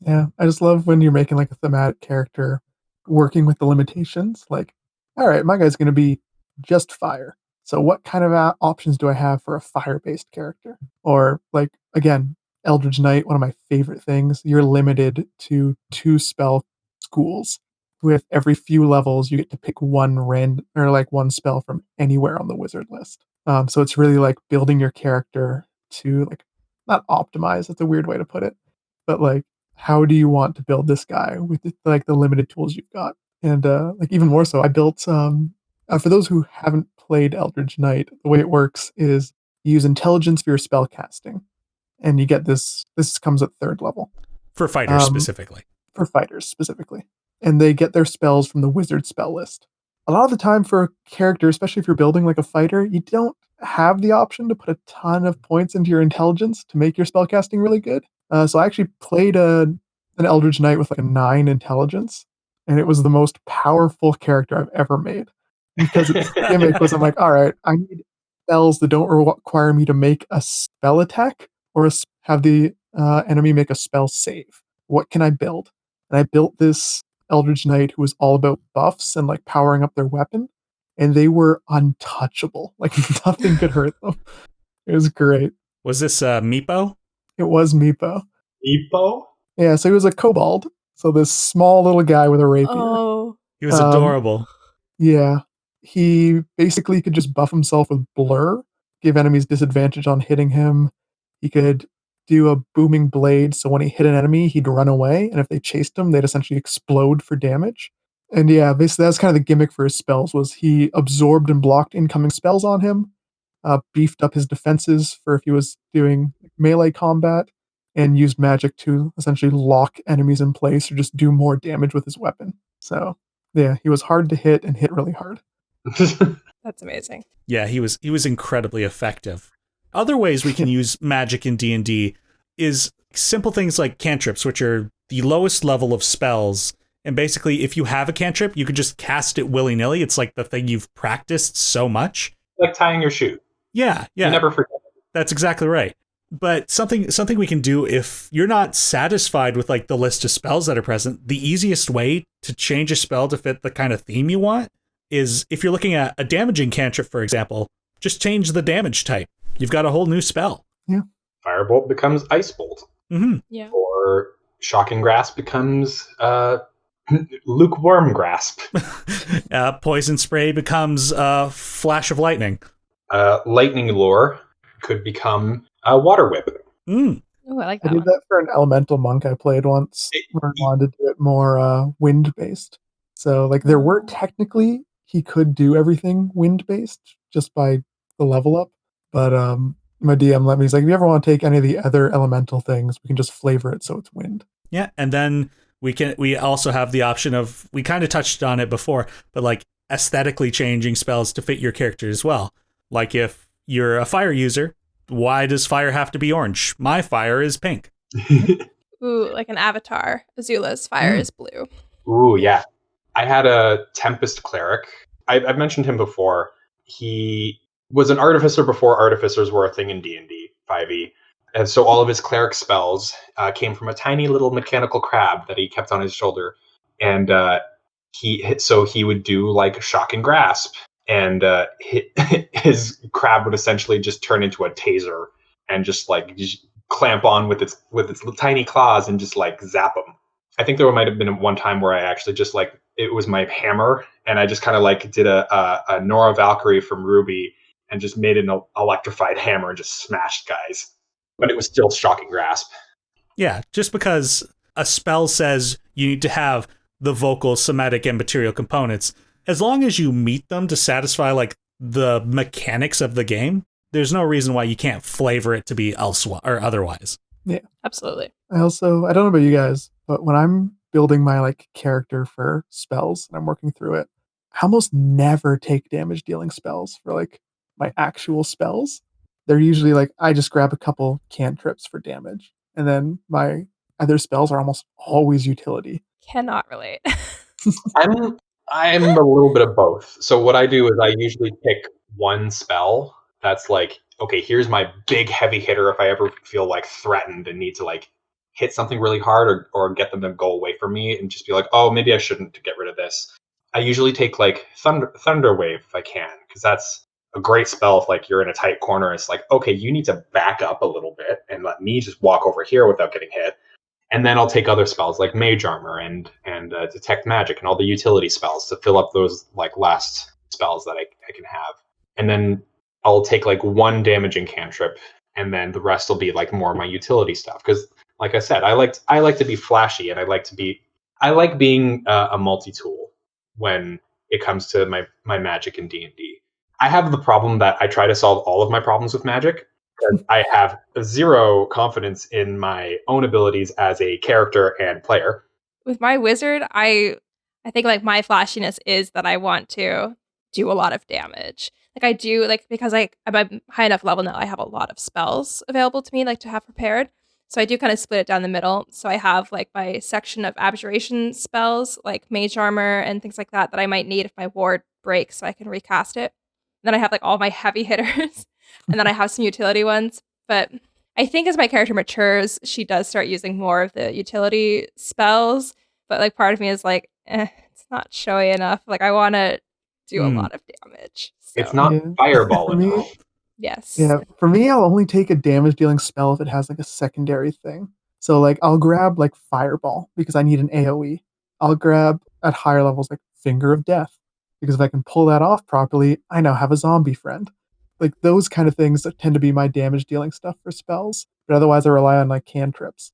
[SPEAKER 4] Yeah, I just love when you're making like a thematic character, working with the limitations. Like, all right, my guy's going to be just fire. So what kind of options do I have for a fire-based character? Or like, again, Eldritch Knight, one of my favorite things, you're limited to 2 spell schools. With every few levels, you get to pick one spell from anywhere on the wizard list. So it's really like building your character to like, not optimize, that's a weird way to put it, but like, how do you want to build this guy with like the limited tools you've got? And like even more so, I built for those who haven't played Eldritch Knight, the way it works is you use intelligence for your spell casting, and you get this comes at 3rd level.
[SPEAKER 1] For fighters specifically.
[SPEAKER 4] For fighters specifically. And they get their spells from the wizard spell list. A lot of the time for a character, especially if you're building like a fighter, you don't have the option to put a ton of points into your intelligence to make your spell casting really good. So I actually played an Eldritch Knight with like a 9 intelligence, and it was the most powerful character I've ever made. Because its gimmick was, I'm like, all right, I need spells that don't require me to make a spell attack or have the enemy make a spell save. What can I build? And I built this Eldritch Knight who was all about buffs and like powering up their weapon, and they were untouchable. Like nothing could hurt them. It was great.
[SPEAKER 1] Was this Meepo?
[SPEAKER 4] It was Meepo.
[SPEAKER 2] Meepo?
[SPEAKER 4] Yeah, so he was a kobold. So this small little guy with a rapier.
[SPEAKER 3] Oh.
[SPEAKER 1] He was adorable.
[SPEAKER 4] Yeah. He basically could just buff himself with blur, give enemies disadvantage on hitting him. He could do a booming blade, so when he hit an enemy, he'd run away, and if they chased him, they'd essentially explode for damage. And yeah, basically that's kind of the gimmick for his spells, was he absorbed and blocked incoming spells on him, beefed up his defenses for if he was doing melee combat, and used magic to essentially lock enemies in place or just do more damage with his weapon. So yeah, he was hard to hit and hit really hard.
[SPEAKER 3] That's amazing.
[SPEAKER 1] Yeah, he was incredibly effective. Other ways we can use magic in D&D is simple things like cantrips, which are the lowest level of spells. And basically, if you have a cantrip, you can just cast it willy-nilly. It's like the thing you've practiced so much.
[SPEAKER 2] Like tying your shoe.
[SPEAKER 1] Yeah.
[SPEAKER 2] You never forget.
[SPEAKER 1] That's exactly right. But something we can do if you're not satisfied with like the list of spells that are present, the easiest way to change a spell to fit the kind of theme you want is if you're looking at a damaging cantrip, for example, just change the damage type. You've got a whole new spell.
[SPEAKER 4] Yeah.
[SPEAKER 2] Firebolt becomes Ice Bolt.
[SPEAKER 1] Mm-hmm.
[SPEAKER 3] Yeah.
[SPEAKER 2] Or Shocking Grasp becomes Lukewarm Grasp.
[SPEAKER 1] Poison Spray becomes Flash of Lightning.
[SPEAKER 2] Lightning Lure could become Water Whip.
[SPEAKER 1] Mm.
[SPEAKER 3] Oh, I like
[SPEAKER 4] I
[SPEAKER 3] that
[SPEAKER 4] did
[SPEAKER 3] one.
[SPEAKER 4] that for an elemental monk I played once, where I wanted to do it more wind-based. So, like, there were technically, he could do everything wind-based just by the level up. But my DM let me, he's like, if you ever want to take any of the other elemental things, we can just flavor it so it's wind.
[SPEAKER 1] Yeah, and then we also have the option of, we kind of touched on it before, but like aesthetically changing spells to fit your character as well. Like if you're a fire user, why does fire have to be orange? My fire is pink.
[SPEAKER 3] Ooh, like an avatar. Azula's fire is blue.
[SPEAKER 2] Ooh, yeah. I had a Tempest Cleric. I've mentioned him before. He was an artificer before artificers were a thing in D&D 5e. And so all of his cleric spells came from a tiny little mechanical crab that he kept on his shoulder. And he would do like Shocking Grasp. And his crab would essentially just turn into a taser and just clamp on with its tiny claws and just like zap him. I think there might have been one time where I actually just like, it was my hammer and I just kind of like did a Nora Valkyrie from Ruby and just made an electrified hammer and just smashed guys. But it was still Shocking Grasp.
[SPEAKER 1] Yeah, just because a spell says you need to have the vocal, somatic, and material components, as long as you meet them to satisfy like the mechanics of the game, there's no reason why you can't flavor it to be elsewhere or otherwise.
[SPEAKER 4] Yeah,
[SPEAKER 3] absolutely.
[SPEAKER 4] I don't know about you guys, but when I'm building my like character for spells and I'm working through it, I almost never take damage dealing spells for like my actual spells. They're usually like, I just grab a couple cantrips for damage. And then my other spells are almost always utility.
[SPEAKER 3] Cannot relate.
[SPEAKER 2] I'm a little bit of both. So what I do is I usually pick one spell that's like, okay, here's my big heavy hitter if I ever feel like threatened and need to like hit something really hard or get them to go away from me and just be like, oh, maybe I shouldn't get rid of this. I usually take like Thunder Wave if I can, because that's a great spell if like you're in a tight corner. It's like, okay, you need to back up a little bit and let me just walk over here without getting hit. And then I'll take other spells like Mage Armor and Detect Magic and all the utility spells to fill up those like last spells that I can have. And then I'll take like one damaging cantrip, and then the rest will be like more of my utility stuff. Because like I said, I like to be flashy, and I like being a multi-tool when it comes to my magic in D&D. I have the problem that I try to solve all of my problems with magic. Because I have zero confidence in my own abilities as a character and player.
[SPEAKER 3] With my wizard, I think like my flashiness is that I want to do a lot of damage. Like I do, like because I'm a high enough level now, I have a lot of spells available to me, like to have prepared. So I do kind of split it down the middle. So I have like my section of abjuration spells, like Mage Armor and things like that I might need if my ward breaks, so I can recast it. Then I have like all my heavy hitters. And then I have some utility ones. But I think as my character matures, she does start using more of the utility spells. But like part of me is like, it's not showy enough. Like I want to do a lot of damage. So.
[SPEAKER 2] It's not fireball enough.
[SPEAKER 3] Yes.
[SPEAKER 4] Yeah, for me, I'll only take a damage dealing spell if it has like a secondary thing. So like I'll grab like Fireball because I need an AoE. I'll grab at higher levels like Finger of Death because if I can pull that off properly, I now have a zombie friend. Like those kind of things that tend to be my damage dealing stuff for spells. But otherwise I rely on like cantrips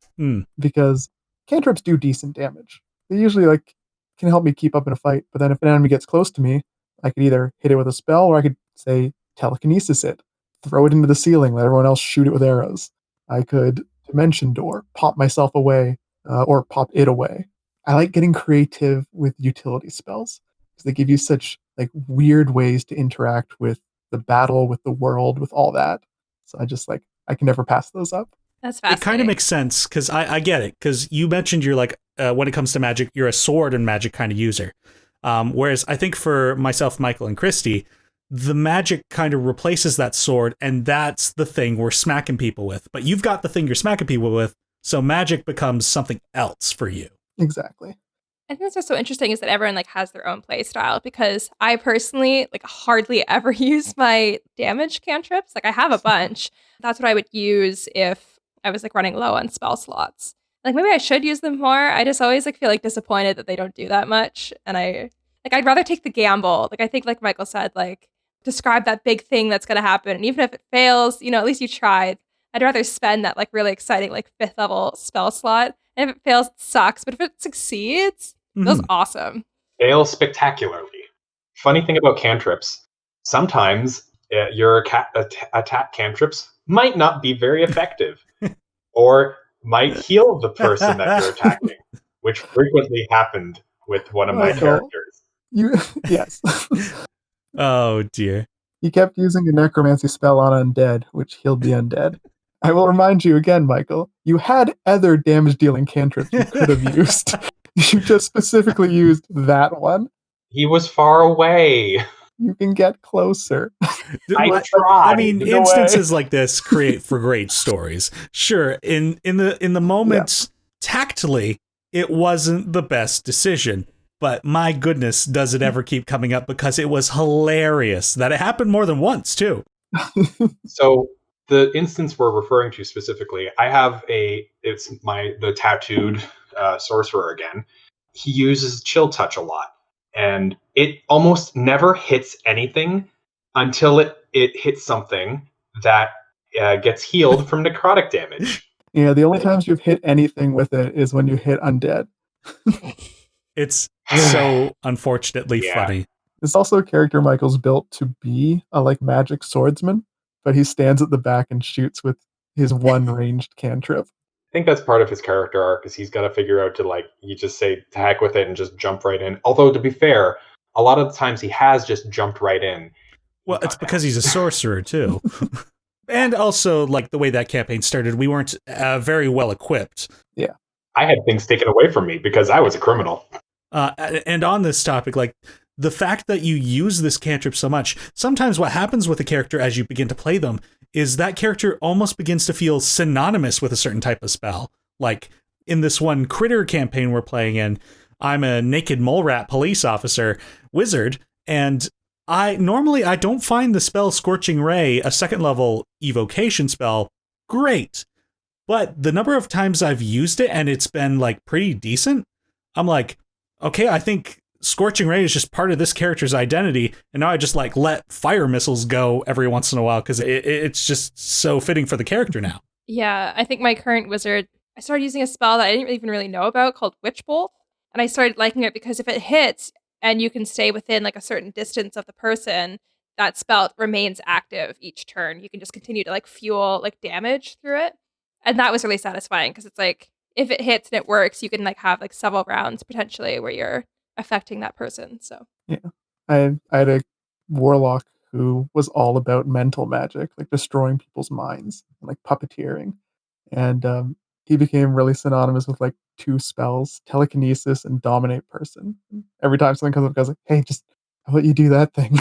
[SPEAKER 4] because cantrips do decent damage. They usually like can help me keep up in a fight, but then if an enemy gets close to me, I could either hit it with a spell or I could say telekinesis it, throw it into the ceiling, let everyone else shoot it with arrows. I could dimension door, pop myself away, or pop it away. I like getting creative with utility spells because they give you such like weird ways to interact with the battle, with the world, with all that. So I can never pass those up.
[SPEAKER 3] That's fascinating.
[SPEAKER 1] It kind of makes sense because I get it, because you mentioned you're like, when it comes to magic, you're a sword and magic kind of user. Whereas I think for myself, Michael, and Christy, the magic kind of replaces that sword, and that's the thing we're smacking people with. But you've got the thing you're smacking people with, so magic becomes something else for you.
[SPEAKER 4] Exactly.
[SPEAKER 3] I think that's what's so interesting is that everyone like has their own play style, because I personally like hardly ever use my damage cantrips. Like I have a bunch. That's what I would use if I was like running low on spell slots. Like maybe I should use them more. I just always like feel like disappointed that they don't do that much. And I'd rather take the gamble. Like I think like Michael said, like describe that big thing that's going to happen. And even if it fails, at least you tried. I'd rather spend that like really exciting like 5th level spell slot. And if it fails, it sucks. But if it succeeds, feels awesome.
[SPEAKER 2] Fail spectacularly. Funny thing about cantrips, sometimes your attack cantrips might not be very effective or might heal the person that you're attacking, which frequently happened with one of my characters.
[SPEAKER 4] Yes.
[SPEAKER 1] Oh, dear.
[SPEAKER 4] You kept using a necromancy spell on undead, which healed the undead. I will remind you again, Michael, you had other damage-dealing cantrips you could have used. You just specifically used that one.
[SPEAKER 2] He was far away.
[SPEAKER 4] You can get closer.
[SPEAKER 2] I tried.
[SPEAKER 1] I mean, instances like this create for great stories. Sure, in the moments, tactily, it wasn't the best decision. But my goodness, does it ever keep coming up, because it was hilarious that it happened more than once, too.
[SPEAKER 2] So the instance we're referring to specifically, I have the tattooed sorcerer again. He uses chill touch a lot, and it almost never hits anything until it hits something that gets healed from necrotic damage.
[SPEAKER 4] Yeah, the only times you've hit anything with it is when you hit undead.
[SPEAKER 1] It's so unfortunately funny.
[SPEAKER 4] There's also a character Michael's built to be a like magic swordsman, but he stands at the back and shoots with his one ranged cantrip.
[SPEAKER 2] I think that's part of his character arc, is he's got to figure out to you just say to heck with it and just jump right in. Although to be fair, a lot of the times he has just jumped right in.
[SPEAKER 1] Well, it's because he's a sorcerer too. And also, like, the way that campaign started, we weren't very well equipped.
[SPEAKER 4] Yeah.
[SPEAKER 2] I had things taken away from me because I was a criminal.
[SPEAKER 1] And on this topic, like, the fact that you use this cantrip so much, sometimes what happens with a character as you begin to play them is that character almost begins to feel synonymous with a certain type of spell. Like, in this one critter campaign we're playing in, I'm a naked mole rat police officer wizard, and I don't find the spell Scorching Ray, a 2nd level evocation spell, great. But the number of times I've used it and it's been like pretty decent, I'm like, okay, I think Scorching Ray is just part of this character's identity, and now I just like let fire missiles go every once in a while because it's just so fitting for the character now.
[SPEAKER 3] Yeah, I think my current wizard, I started using a spell that I didn't even really know about called Witch Bolt, and I started liking it because if it hits and you can stay within like a certain distance of the person, that spell remains active each turn. You can just continue to like fuel like damage through it. And that was really satisfying because it's like, if it hits and it works, you can like have like several rounds potentially where you're affecting that person. So
[SPEAKER 4] yeah, I had a warlock who was all about mental magic, like destroying people's minds, like puppeteering, and he became really synonymous with like 2 spells: telekinesis and dominate person. Every time something comes up, I was like, "Hey, just how about you do that thing?"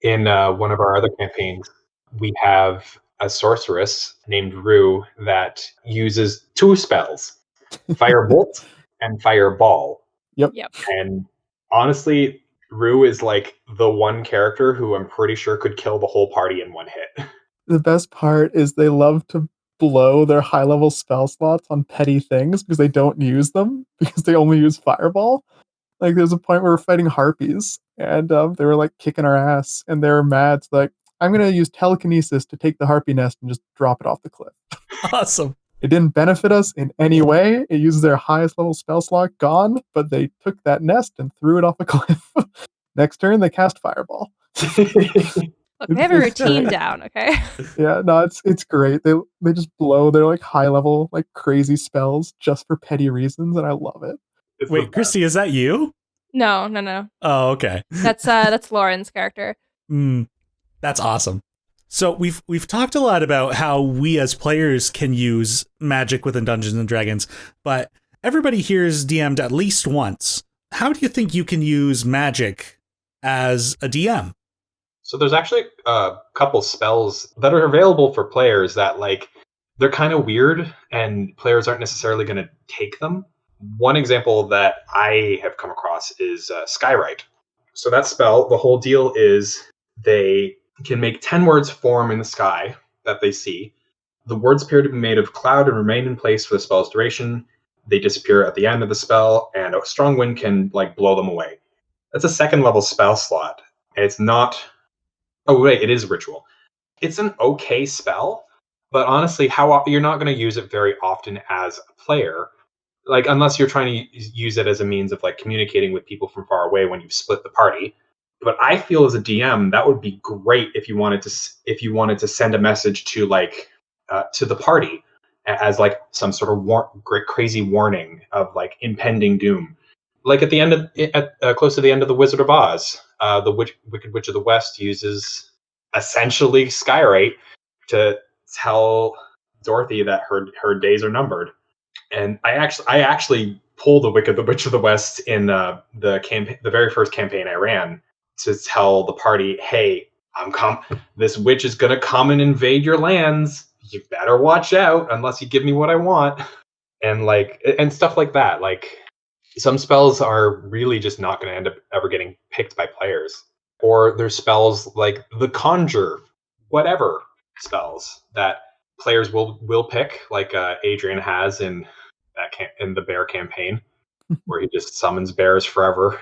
[SPEAKER 2] In one of our other campaigns, we have a sorceress named Rue that uses 2 spells, Firebolt and Fireball.
[SPEAKER 4] Yep.
[SPEAKER 2] And honestly, Rue is like the one character who I'm pretty sure could kill the whole party in one hit.
[SPEAKER 4] The best part is they love to blow their high-level spell slots on petty things because they don't use them because they only use Fireball. Like, there's a point where we're fighting harpies, and they were like kicking our ass, and they were mad. So, like, I'm gonna use telekinesis to take the harpy nest and just drop it off the cliff.
[SPEAKER 1] Awesome.
[SPEAKER 4] It didn't benefit us in any way. It used their highest level spell slot gone, but they took that nest and threw it off a cliff. Next turn, they cast Fireball.
[SPEAKER 3] Look, they have a
[SPEAKER 4] It's
[SPEAKER 3] routine
[SPEAKER 4] great.
[SPEAKER 3] down, okay?
[SPEAKER 4] Yeah, no, it's great. They just blow their like high level, like crazy spells just for petty reasons, and I love it.
[SPEAKER 2] It's the
[SPEAKER 1] Wait,
[SPEAKER 2] best.
[SPEAKER 1] Christy, is that you?
[SPEAKER 3] No.
[SPEAKER 1] Oh, okay.
[SPEAKER 3] That's Lauren's character.
[SPEAKER 1] That's awesome. So we've talked a lot about how we as players can use magic within Dungeons and Dragons, but everybody here is DM'd at least once. How do you think you can use magic as a DM?
[SPEAKER 2] So there's actually a couple spells that are available for players that, like, they're kind of weird and players aren't necessarily going to take them. One example that I have come across is Skywrite. So that spell, the whole deal is they can make 10 words form in the sky that they see. The words appear to be made of cloud and remain in place for the spell's duration. They disappear at the end of the spell, and a strong wind can like blow them away. That's a second level spell slot. And it's not... Oh, wait, it is ritual. It's an okay spell, but honestly, you're not going to use it very often as a player, like unless you're trying to use it as a means of like communicating with people from far away when you've split the party. But I feel as a DM that would be great if you wanted to send a message to like to the party as like some sort of great crazy warning of like impending doom. Like at the end of close to the end of the Wizard of Oz, the Wicked Witch of the West uses essentially Skywrite to tell Dorothy that her days are numbered. And I actually pulled the Wicked Witch of the West in the very first campaign I ran to tell the party, hey, this witch is gonna come and invade your lands. You better watch out unless you give me what I want. And stuff like that. Like, some spells are really just not going to end up ever getting picked by players. Or there's spells like the conjure, whatever spells that players will pick, like Adrian has in the bear campaign, where he just summons bears forever.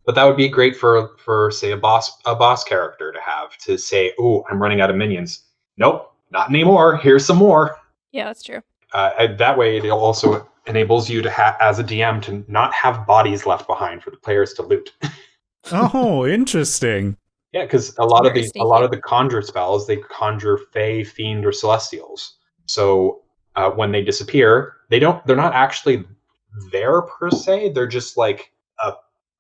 [SPEAKER 2] But that would be great for say a boss character to have to say, "Oh, I'm running out of minions." Nope, not anymore. Here's some more.
[SPEAKER 3] Yeah, that's true.
[SPEAKER 2] That way, it also enables you to as a DM to not have bodies left behind for the players to loot.
[SPEAKER 1] Oh, interesting.
[SPEAKER 2] Yeah, because a lot of
[SPEAKER 3] sneaky.
[SPEAKER 2] the conjure spells, they conjure fae, fiend, or celestials. So when they disappear, they're not actually there per se. They're just like a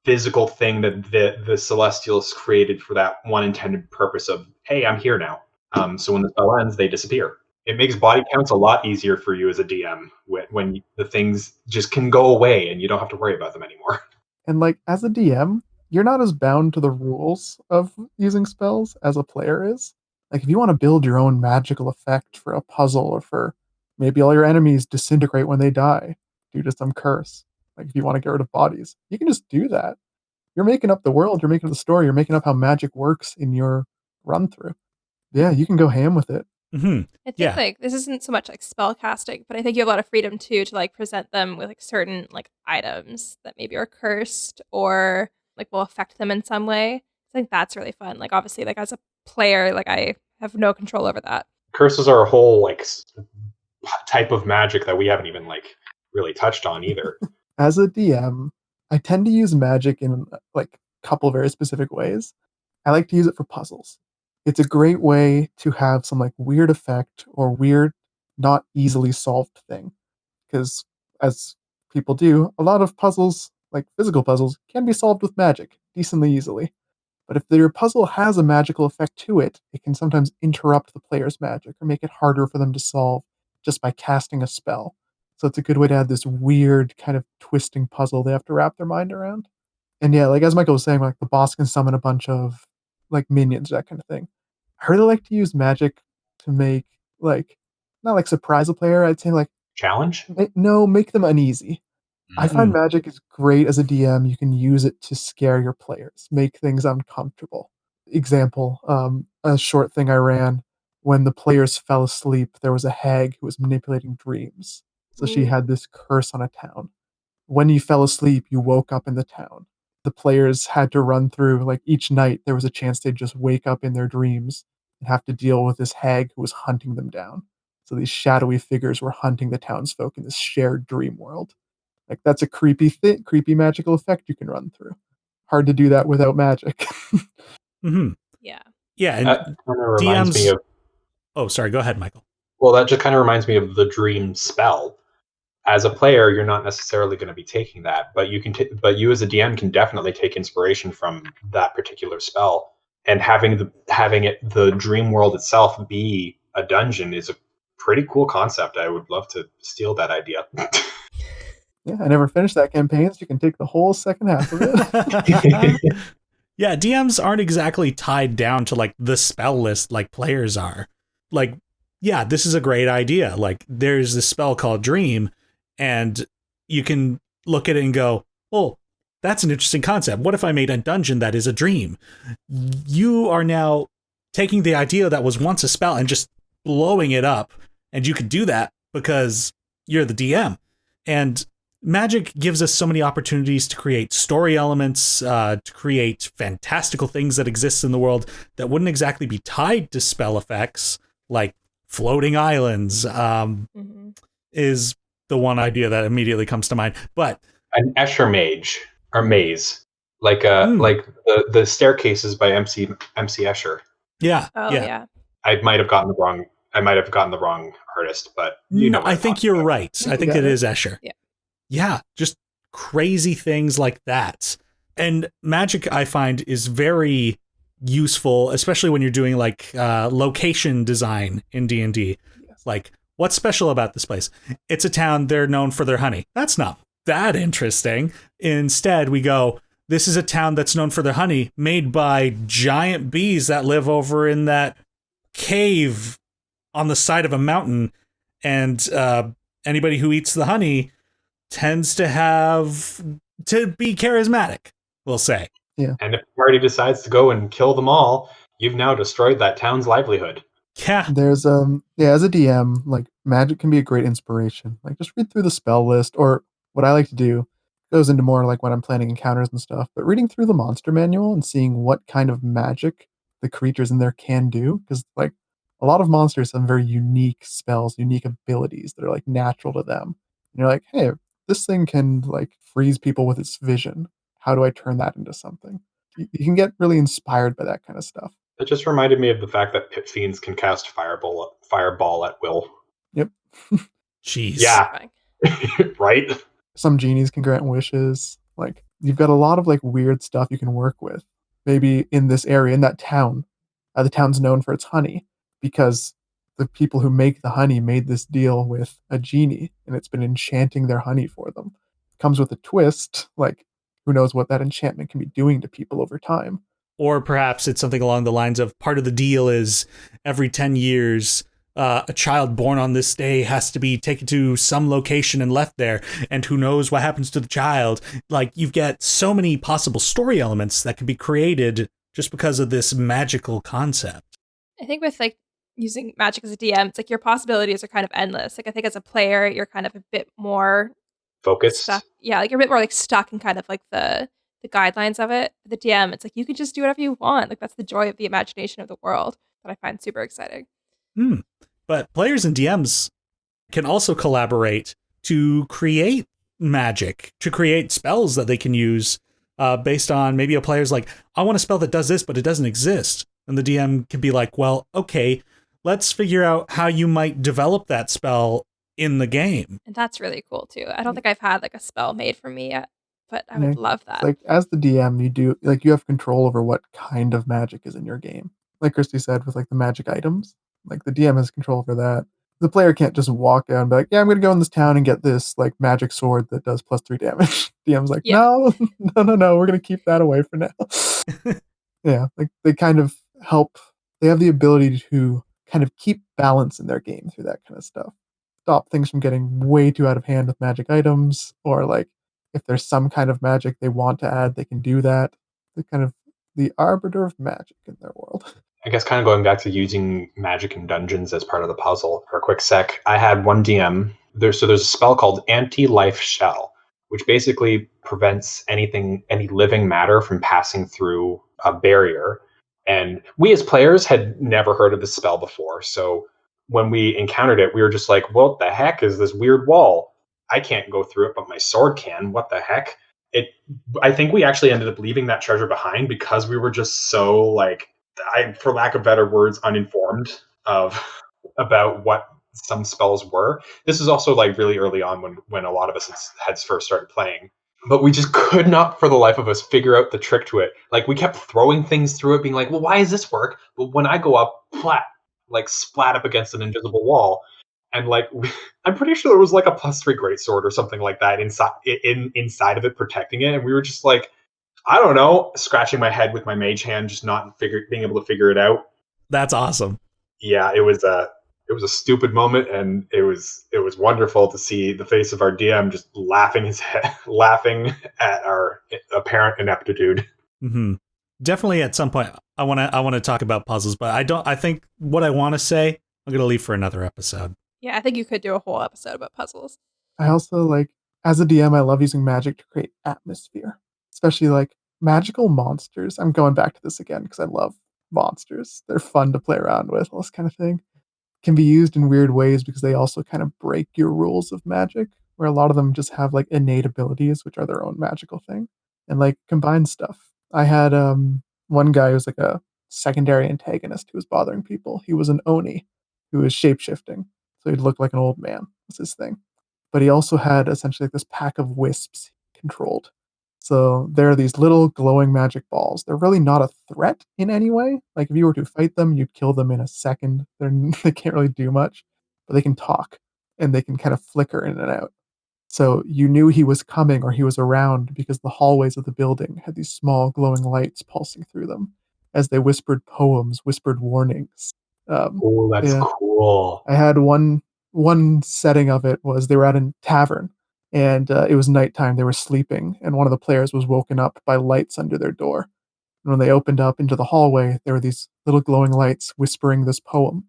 [SPEAKER 2] physical thing that the celestials created for that one intended purpose of, hey, I'm here now. So when the spell ends, they disappear. It makes body counts a lot easier for you as a DM when the things just can go away and you don't have to worry about them anymore.
[SPEAKER 4] And like as a DM, you're not as bound to the rules of using spells as a player is. Like if you want to build your own magical effect for a puzzle or for maybe all your enemies disintegrate when they die due to some curse. Like if you want to get rid of bodies, you can just do that. You're making up the world, you're making up the story, you're making up how magic works in your run through. Yeah, you can go ham with it.
[SPEAKER 1] Mm-hmm.
[SPEAKER 3] I think like this isn't so much like spell casting, but I think you have a lot of freedom too to like present them with like certain like items that maybe are cursed or like will affect them in some way. I think that's really fun. Like obviously, like as a player, like I have no control over that.
[SPEAKER 2] Curses are a whole like type of magic that we haven't even like really touched on either.
[SPEAKER 4] As a DM, I tend to use magic in like a couple very specific ways. I like to use it for puzzles. It's a great way to have some like weird effect or weird, not easily solved thing. Because as people do, a lot of puzzles, like physical puzzles, can be solved with magic decently easily. But if your puzzle has a magical effect to it, it can sometimes interrupt the player's magic or make it harder for them to solve just by casting a spell. So it's a good way to add this weird kind of twisting puzzle they have to wrap their mind around. And yeah, like as Michael was saying, like the boss can summon a bunch of like minions, that kind of thing. I really like to use magic to make like not like surprise a player. I'd say like
[SPEAKER 2] Challenge?
[SPEAKER 4] make them uneasy. I find magic is great as a DM. You can use it to scare your players, make things uncomfortable. Example, a short thing I ran. when the players fell asleep, there was a hag who was manipulating dreams. So she
[SPEAKER 3] Ooh.
[SPEAKER 4] had this curse on a town. When you fell asleep, you woke up in the town. The players had to run through, like each night, there was a chance they'd just wake up in their dreams and have to deal with this hag who was hunting them down. So these shadowy figures were hunting the townsfolk in this shared dream world. Like that's a creepy magical effect you can run through. Hard to do that without magic.
[SPEAKER 1] Mm-hmm.
[SPEAKER 3] Yeah.
[SPEAKER 1] Yeah, and
[SPEAKER 2] That kind of reminds me
[SPEAKER 1] DMs.
[SPEAKER 2] of.
[SPEAKER 1] Oh, sorry. Go ahead, Michael.
[SPEAKER 2] Well, that just kind of reminds me of the dream spell. As a player, you're not necessarily going to be taking that, but you as a DM can definitely take inspiration from that particular spell. And having the dream world itself be a dungeon is a pretty cool concept. I would love to steal that idea.
[SPEAKER 4] Yeah, I never finished that campaign, so you can take the whole second half of it.
[SPEAKER 1] Yeah, DMs aren't exactly tied down to like the spell list like players are. Like, yeah, this is a great idea. Like, there's this spell called Dream, and you can look at it and go, oh, that's an interesting concept. What if I made a dungeon that is a dream? You are now taking the idea that was once a spell and just blowing it up. And you could do that because you're the DM. And Magic gives us so many opportunities to create story elements, to create fantastical things that exist in the world that wouldn't exactly be tied to spell effects, like floating islands is the one idea that immediately comes to mind. But
[SPEAKER 2] an Escher mage or maze, like the staircases by MC Escher.
[SPEAKER 1] Yeah,
[SPEAKER 3] Oh yeah.
[SPEAKER 2] I might have gotten the wrong artist, but you know.
[SPEAKER 1] I think you're right. I think it is Escher.
[SPEAKER 3] Yeah.
[SPEAKER 1] Yeah, just crazy things like that. And Magic, I find, is very useful, especially when you're doing like location design in D&D.
[SPEAKER 4] Yes.
[SPEAKER 1] Like, what's special about this place? It's a town, they're known for their honey. That's not that interesting. Instead, we go, this is a town that's known for their honey, made by giant bees that live over in that cave on the side of a mountain. And anybody who eats the honey tends to be charismatic, we'll say.
[SPEAKER 4] Yeah.
[SPEAKER 2] And if the party decides to go and kill them all, you've now destroyed that town's livelihood.
[SPEAKER 1] Yeah.
[SPEAKER 4] There's as a DM, like magic can be a great inspiration. Like just read through the spell list, or what I like to do goes into more like when I'm planning encounters and stuff, but reading through the monster manual and seeing what kind of magic the creatures in there can do, because like a lot of monsters have very unique spells, unique abilities that are like natural to them. And you're like, hey, this thing can like freeze people with its vision. How do I turn that into something? You can get really inspired by that kind of stuff.
[SPEAKER 2] It just reminded me of the fact that pit fiends can cast fireball at will.
[SPEAKER 4] Yep.
[SPEAKER 1] Jeez.
[SPEAKER 2] Yeah. Right?
[SPEAKER 4] Some genies can grant wishes. Like you've got a lot of like weird stuff you can work with. Maybe in this area, in that town, the town's known for its honey because the people who make the honey made this deal with a genie, and it's been enchanting their honey for them. Comes with a twist, like who knows what that enchantment can be doing to people over time.
[SPEAKER 1] Or perhaps it's something along the lines of part of the deal is every 10 years, a child born on this day has to be taken to some location and left there. And who knows what happens to the child. Like, you've got so many possible story elements that can be created just because of this magical concept.
[SPEAKER 3] I think with like using magic as a DM, it's like your possibilities are kind of endless. Like I think as a player, you're kind of a bit more
[SPEAKER 2] focused.
[SPEAKER 3] Stuck. Yeah, like you're a bit more like stuck in kind of like the guidelines of it. The DM, it's like you can just do whatever you want. Like that's the joy of the imagination of the world that I find super exciting.
[SPEAKER 1] But players and DMs can also collaborate to create magic, to create spells that they can use based on maybe a player's like, I want a spell that does this, but it doesn't exist. And the DM can be like, well, okay, let's figure out how you might develop that spell in the game.
[SPEAKER 3] And that's really cool too. I don't think I've had like a spell made for me yet, but I would love that.
[SPEAKER 4] Like as the DM, you have control over what kind of magic is in your game. Like Christy said, with like the magic items, like the DM has control over that. The player can't just walk out and be like, yeah, I'm going to go in this town and get this like magic sword that does +3 damage. DM's like, no, we're going to keep that away for now. Yeah, like they kind of help. They have the ability to kind of keep balance in their game through that kind of stuff. Stop things from getting way too out of hand with magic items, or like if there's some kind of magic they want to add, they can do that. They're kind of the arbiter of magic in their world.
[SPEAKER 2] I guess kind of going back to using magic in dungeons as part of the puzzle for a quick sec, I had one DM. There's a spell called Anti-Life Shell, which basically prevents any living matter from passing through a barrier. And we as players had never heard of this spell before. So when we encountered it, we were just like, what the heck is this weird wall? I can't go through it, but my sword can. What the heck? I think we actually ended up leaving that treasure behind because we were just so like, for lack of better words, uninformed about what some spells were. This is also like really early on when a lot of us had first started playing. But we just could not, for the life of us, figure out the trick to it. Like, we kept throwing things through it, being like, well, why does this work? But when I go up, flat, like splat up against an invisible wall. And like, I'm pretty sure there was like a +3 greatsword or something like that inside of it protecting it. And we were just like, I don't know, scratching my head with my mage hand, just not being able to figure it out.
[SPEAKER 1] That's awesome.
[SPEAKER 2] Yeah, it was a stupid moment, and it was wonderful to see the face of our DM just laughing at our apparent ineptitude.
[SPEAKER 1] Mm-hmm. Definitely, at some point, I want to talk about puzzles, but I think what I want to say, I'm gonna leave for another episode.
[SPEAKER 3] Yeah, I think you could do a whole episode about puzzles.
[SPEAKER 4] I also as a DM, I love using magic to create atmosphere, especially like magical monsters. I'm going back to this again because I love monsters. They're fun to play around with, all this kind of thing. Can be used in weird ways because they also kind of break your rules of magic, where a lot of them just have like innate abilities, which are their own magical thing, and like combine stuff. I had one guy who was like a secondary antagonist who was bothering people. He was an Oni who was shapeshifting, so he'd look like an old man. Was his thing. But he also had essentially like this pack of wisps he controlled. So there are these little glowing magic balls. They're really not a threat in any way. Like if you were to fight them, you'd kill them in a second. They can't really do much, but they can talk and they can kind of flicker in and out. So you knew he was coming or he was around because the hallways of the building had these small glowing lights pulsing through them as they whispered poems, whispered warnings.
[SPEAKER 2] Oh, that's cool.
[SPEAKER 4] I had one setting of it was they were at a tavern and it was nighttime. They were sleeping and one of the players was woken up by lights under their door. And when they opened up into the hallway, there were these little glowing lights whispering this poem.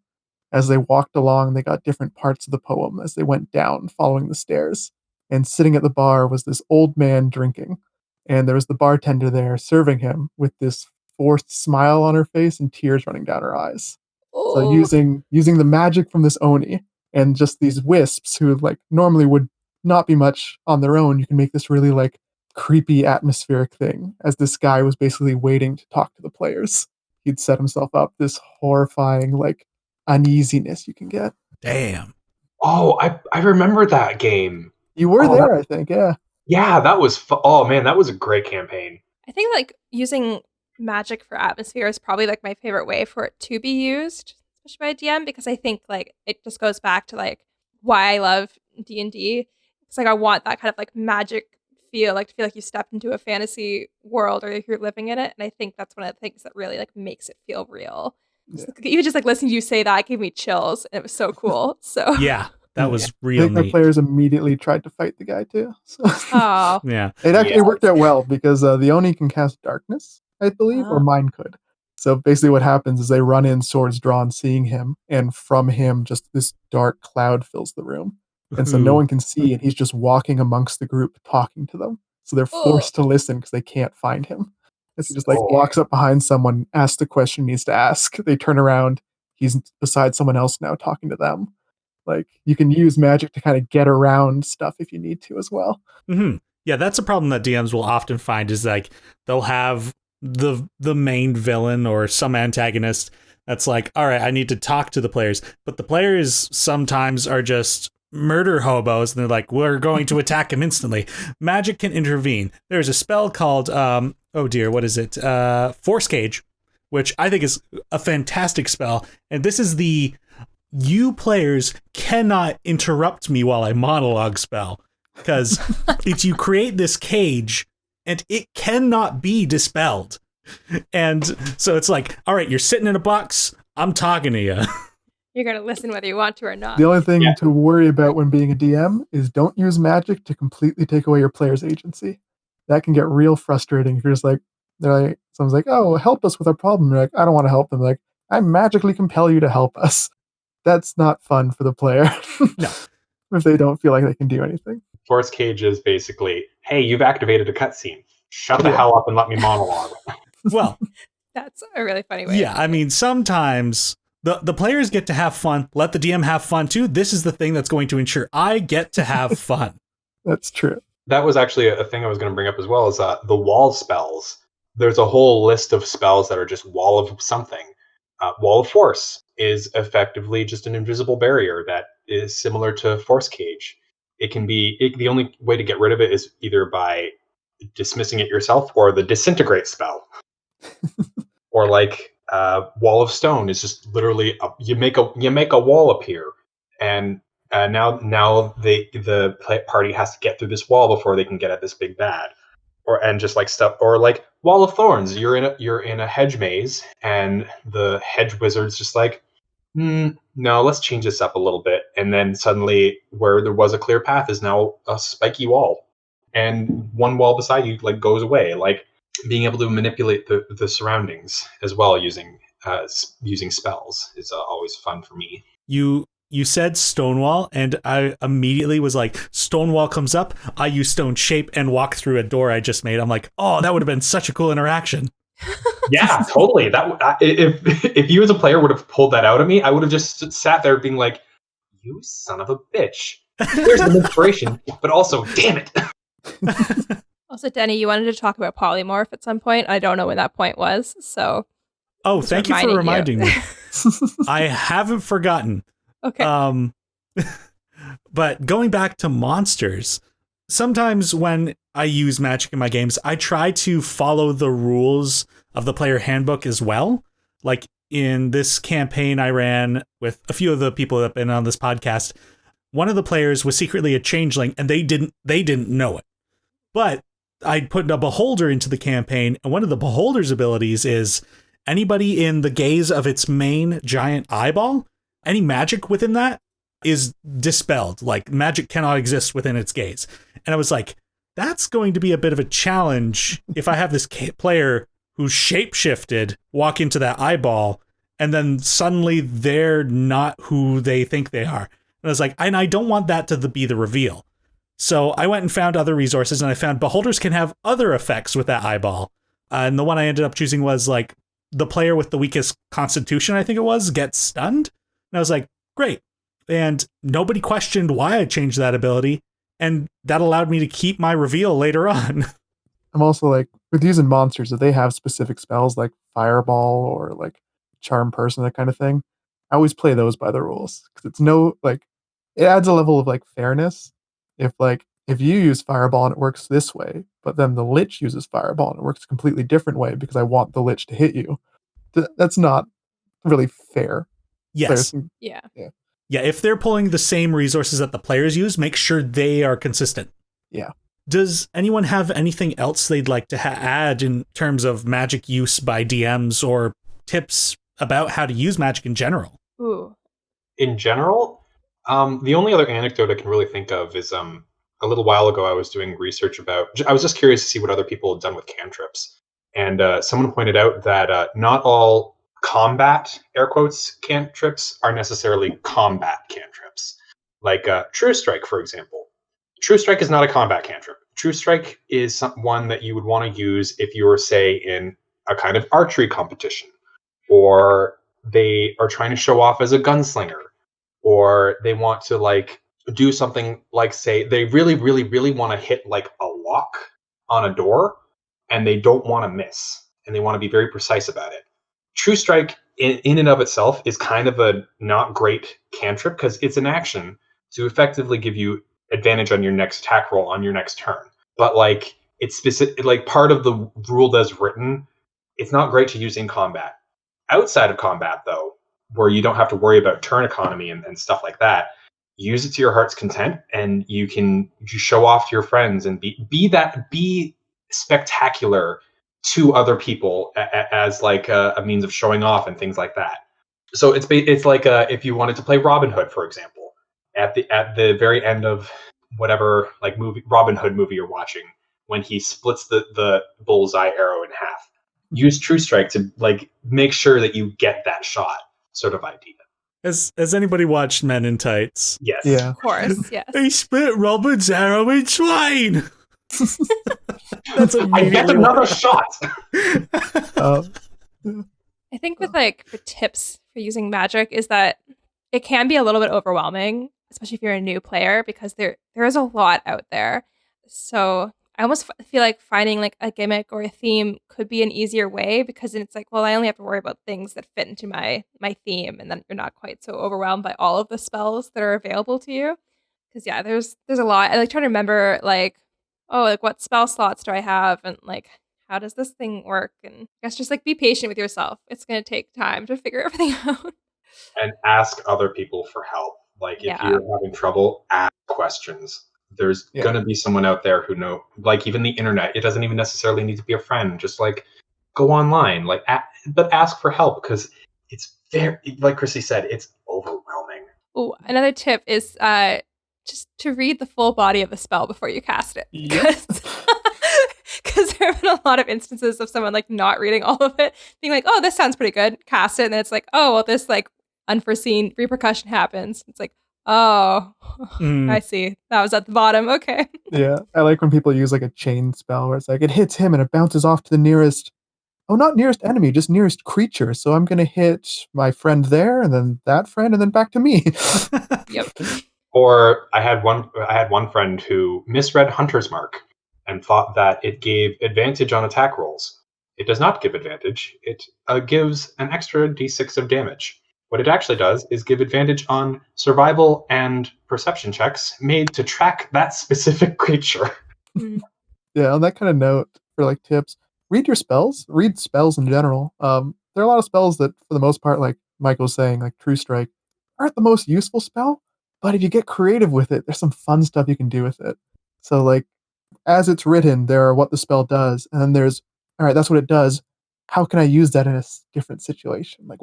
[SPEAKER 4] As they walked along, they got different parts of the poem as they went down, following the stairs. And sitting at the bar was this old man drinking. And there was the bartender there serving him with this forced smile on her face and tears running down her eyes.
[SPEAKER 3] Oh.
[SPEAKER 4] So using the magic from this Oni and just these wisps who like normally would not be much on their own, you can make this really like creepy atmospheric thing as this guy was basically waiting to talk to the players. He'd set himself up this horrifying like uneasiness you can get.
[SPEAKER 1] Damn.
[SPEAKER 2] Oh, I remember that game.
[SPEAKER 4] You were there, I think, yeah.
[SPEAKER 2] Yeah, that was oh man, that was a great campaign.
[SPEAKER 3] I think like using magic for atmosphere is probably like my favorite way for it to be used, especially by a DM, because I think like it just goes back to like why I love D&D. It's like I want that kind of like magic feel, like to feel like you stepped into a fantasy world or like you're living in it. And I think that's one of the things that really like makes it feel real.
[SPEAKER 4] Yeah.
[SPEAKER 3] Even just like listening to you say that gave me chills, and it was so cool. So
[SPEAKER 1] yeah, that was real.
[SPEAKER 4] I think my players immediately tried to fight the guy too. So.
[SPEAKER 3] Oh,
[SPEAKER 1] yeah.
[SPEAKER 4] It actually worked out well because the Oni can cast darkness, I believe, or mine could. So basically, what happens is they run in, swords drawn, seeing him, and from him, just this dark cloud fills the room, and so no one can see, and he's just walking amongst the group, talking to them. So they're forced to listen because they can't find him. As he just like walks up behind someone, asks the question he needs to ask. They turn around. He's beside someone else now, talking to them. Like you can use magic to kind of get around stuff if you need to as well.
[SPEAKER 1] Mm-hmm. Yeah, that's a problem that DMs will often find is like they'll have the main villain or some antagonist that's like, all right, I need to talk to the players, but the players sometimes are just murder hobos, and they're like, we're going to attack him instantly. Magic can intervene. There's a spell called oh dear, what is it? Force Cage, which I think is a fantastic spell, and this is the you players cannot interrupt me while I monologue spell, because it's you create this cage and it cannot be dispelled. And so it's like, all right, you're sitting in a box, I'm talking to you.
[SPEAKER 3] You're going to listen whether you want to or not.
[SPEAKER 4] The only thing to worry about when being a DM is don't use magic to completely take away your player's agency. That can get real frustrating if you're just like, someone's like, oh, help us with our problem. You're like, I don't want to help them. They're like, I magically compel you to help us. That's not fun for the player.
[SPEAKER 1] No.
[SPEAKER 4] If they don't feel like they can do anything.
[SPEAKER 2] Force cage is basically, hey, you've activated a cutscene. Shut the
[SPEAKER 4] Yeah.
[SPEAKER 2] hell up and let me monologue.
[SPEAKER 1] Well,
[SPEAKER 3] That's a really funny way.
[SPEAKER 1] yeah, I mean, sometimes the players get to have fun. Let the DM have fun too. This is the thing that's going to ensure I get to have fun.
[SPEAKER 4] That's true.
[SPEAKER 2] That was actually a thing I was going to bring up as well, is the wall spells. There's a whole list of spells that are just wall of something. Wall of Force is effectively just an invisible barrier that is similar to Force Cage. It can be, the only way to get rid of it is either by dismissing it yourself or the Disintegrate spell. Or like Wall of Stone is just literally, you make a wall appear, and now the party has to get through this wall before they can get at this big bad. And just like stuff, or like Wall of Thorns, you're in a hedge maze, and the hedge wizard's just like, no, let's change this up a little bit, and then suddenly where there was a clear path is now a spiky wall, and one wall beside you like goes away. Like being able to manipulate the surroundings as well using spells is always fun for me.
[SPEAKER 1] You said Stonewall, and I immediately was like, Stonewall comes up, I use Stone Shape and walk through a door I just made. I'm like, oh, that would have been such a cool interaction.
[SPEAKER 2] Yeah, totally. That if you as a player would have pulled that out of me, I would have just sat there being like, you son of a bitch. Here's some inspiration, but also, damn it.
[SPEAKER 3] Also, Denny, you wanted to talk about polymorph at some point. I don't know when that point was, so.
[SPEAKER 1] Oh, thank you for reminding me. I haven't forgotten.
[SPEAKER 3] Okay.
[SPEAKER 1] But going back to monsters, sometimes when I use magic in my games, I try to follow the rules of the player handbook as well. Like in this campaign I ran with a few of the people that have been on this podcast, one of the players was secretly a changeling, and they didn't know it. But I put a beholder into the campaign, and one of the beholder's abilities is anybody in the gaze of its main giant eyeball, any magic within that is dispelled. Like magic cannot exist within its gaze. And I was like, that's going to be a bit of a challenge if I have this player who's shapeshifted walk into that eyeball, and then suddenly they're not who they think they are. And I was like, and I don't want that to be the reveal. So I went and found other resources, and I found beholders can have other effects with that eyeball. And the one I ended up choosing was like the player with the weakest constitution, I think it was, gets stunned. And I was like, great. And nobody questioned why I changed that ability. And that allowed me to keep my reveal later on.
[SPEAKER 4] I'm also like, with using monsters, if they have specific spells like Fireball or like Charm Person, that kind of thing, I always play those by the rules. Because it adds a level of like fairness. If you use Fireball and it works this way, but then the Lich uses Fireball and it works a completely different way because I want the Lich to hit you, that's not really fair.
[SPEAKER 1] Yes.
[SPEAKER 3] Yeah.
[SPEAKER 1] Yeah, if they're pulling the same resources that the players use, make sure they are consistent.
[SPEAKER 4] Yeah.
[SPEAKER 1] Does anyone have anything else they'd like to add in terms of magic use by DMs or tips about how to use magic in general?
[SPEAKER 3] Ooh.
[SPEAKER 2] In general, the only other anecdote I can really think of is a little while ago I was doing research I was just curious to see what other people had done with cantrips. And someone pointed out that not all combat, air quotes, cantrips are necessarily combat cantrips. Like True Strike, for example. True Strike is not a combat cantrip. True Strike is one that you would want to use if you were, say, in a kind of archery competition, or they are trying to show off as a gunslinger, or they want to like do something like, say, they really, really, really want to hit like a lock on a door, and they don't want to miss, and they want to be very precise about it. True Strike in and of itself is kind of a not great cantrip because it's an action to effectively give you advantage on your next attack roll on your next turn. But like it's specific, like part of the rule as written, it's not great to use in combat. Outside of combat, though, where you don't have to worry about turn economy and stuff like that, use it to your heart's content, and you show off to your friends and be spectacular to other people as like a means of showing off and things like that. So it's like if you wanted to play Robin Hood, for example, at the very end of whatever like Robin Hood movie you're watching, when he splits the bullseye arrow in half, use True Strike to like make sure that you get that shot sort of idea.
[SPEAKER 1] Has anybody watched Men in Tights?
[SPEAKER 2] Yes.
[SPEAKER 4] Yeah.
[SPEAKER 3] Of course, yes.
[SPEAKER 1] They spit Robert's arrow in swine. That's
[SPEAKER 2] I get another shot.
[SPEAKER 3] I think with like the tips for using magic is that it can be a little bit overwhelming, especially if you're a new player, because there is a lot out there. So I almost feel like finding like a gimmick or a theme could be an easier way, because then it's like, well, I only have to worry about things that fit into my theme, and then you're not quite so overwhelmed by all of the spells that are available to you. Because yeah, there's a lot. I like trying to remember like, oh, like what spell slots do I have, and like how does this thing work? And I guess just like be patient with yourself. It's going to take time to figure everything out.
[SPEAKER 2] And ask other people for help. Like if you're having trouble, ask questions. There's going to be someone out there who know, like even the internet, it doesn't even necessarily need to be a friend. Just like go online, like, but ask for help, because it's very, like Chrissy said, it's overwhelming.
[SPEAKER 3] Oh, another tip is just to read the full body of the spell before you cast it. Because there have been a lot of instances of someone like not reading all of it, being like, oh, this sounds pretty good, cast it, and then it's like, oh, well, this like unforeseen repercussion happens. It's like, oh, I see. That was at the bottom. Okay.
[SPEAKER 4] Yeah, I like when people use like a chain spell where it's like it hits him and it bounces off to the nearest, not nearest enemy, just nearest creature. So I'm going to hit my friend there, and then that friend, and then back to me.
[SPEAKER 3] Yep.
[SPEAKER 2] Or I had one friend who misread Hunter's Mark and thought that it gave advantage on attack rolls. It does not give advantage. It gives an extra d6 of damage. What it actually does is give advantage on survival and perception checks made to track that specific creature.
[SPEAKER 4] Yeah, on that kind of note, for like tips, read your spells. Read spells in general. There are a lot of spells that, for the most part, like Michael was saying, like True Strike, aren't the most useful spell. But if you get creative with it, there's some fun stuff you can do with it. So, like, as it's written, there are what the spell does, and then there's, all right, that's what it does. How can I use that in a different situation? Like,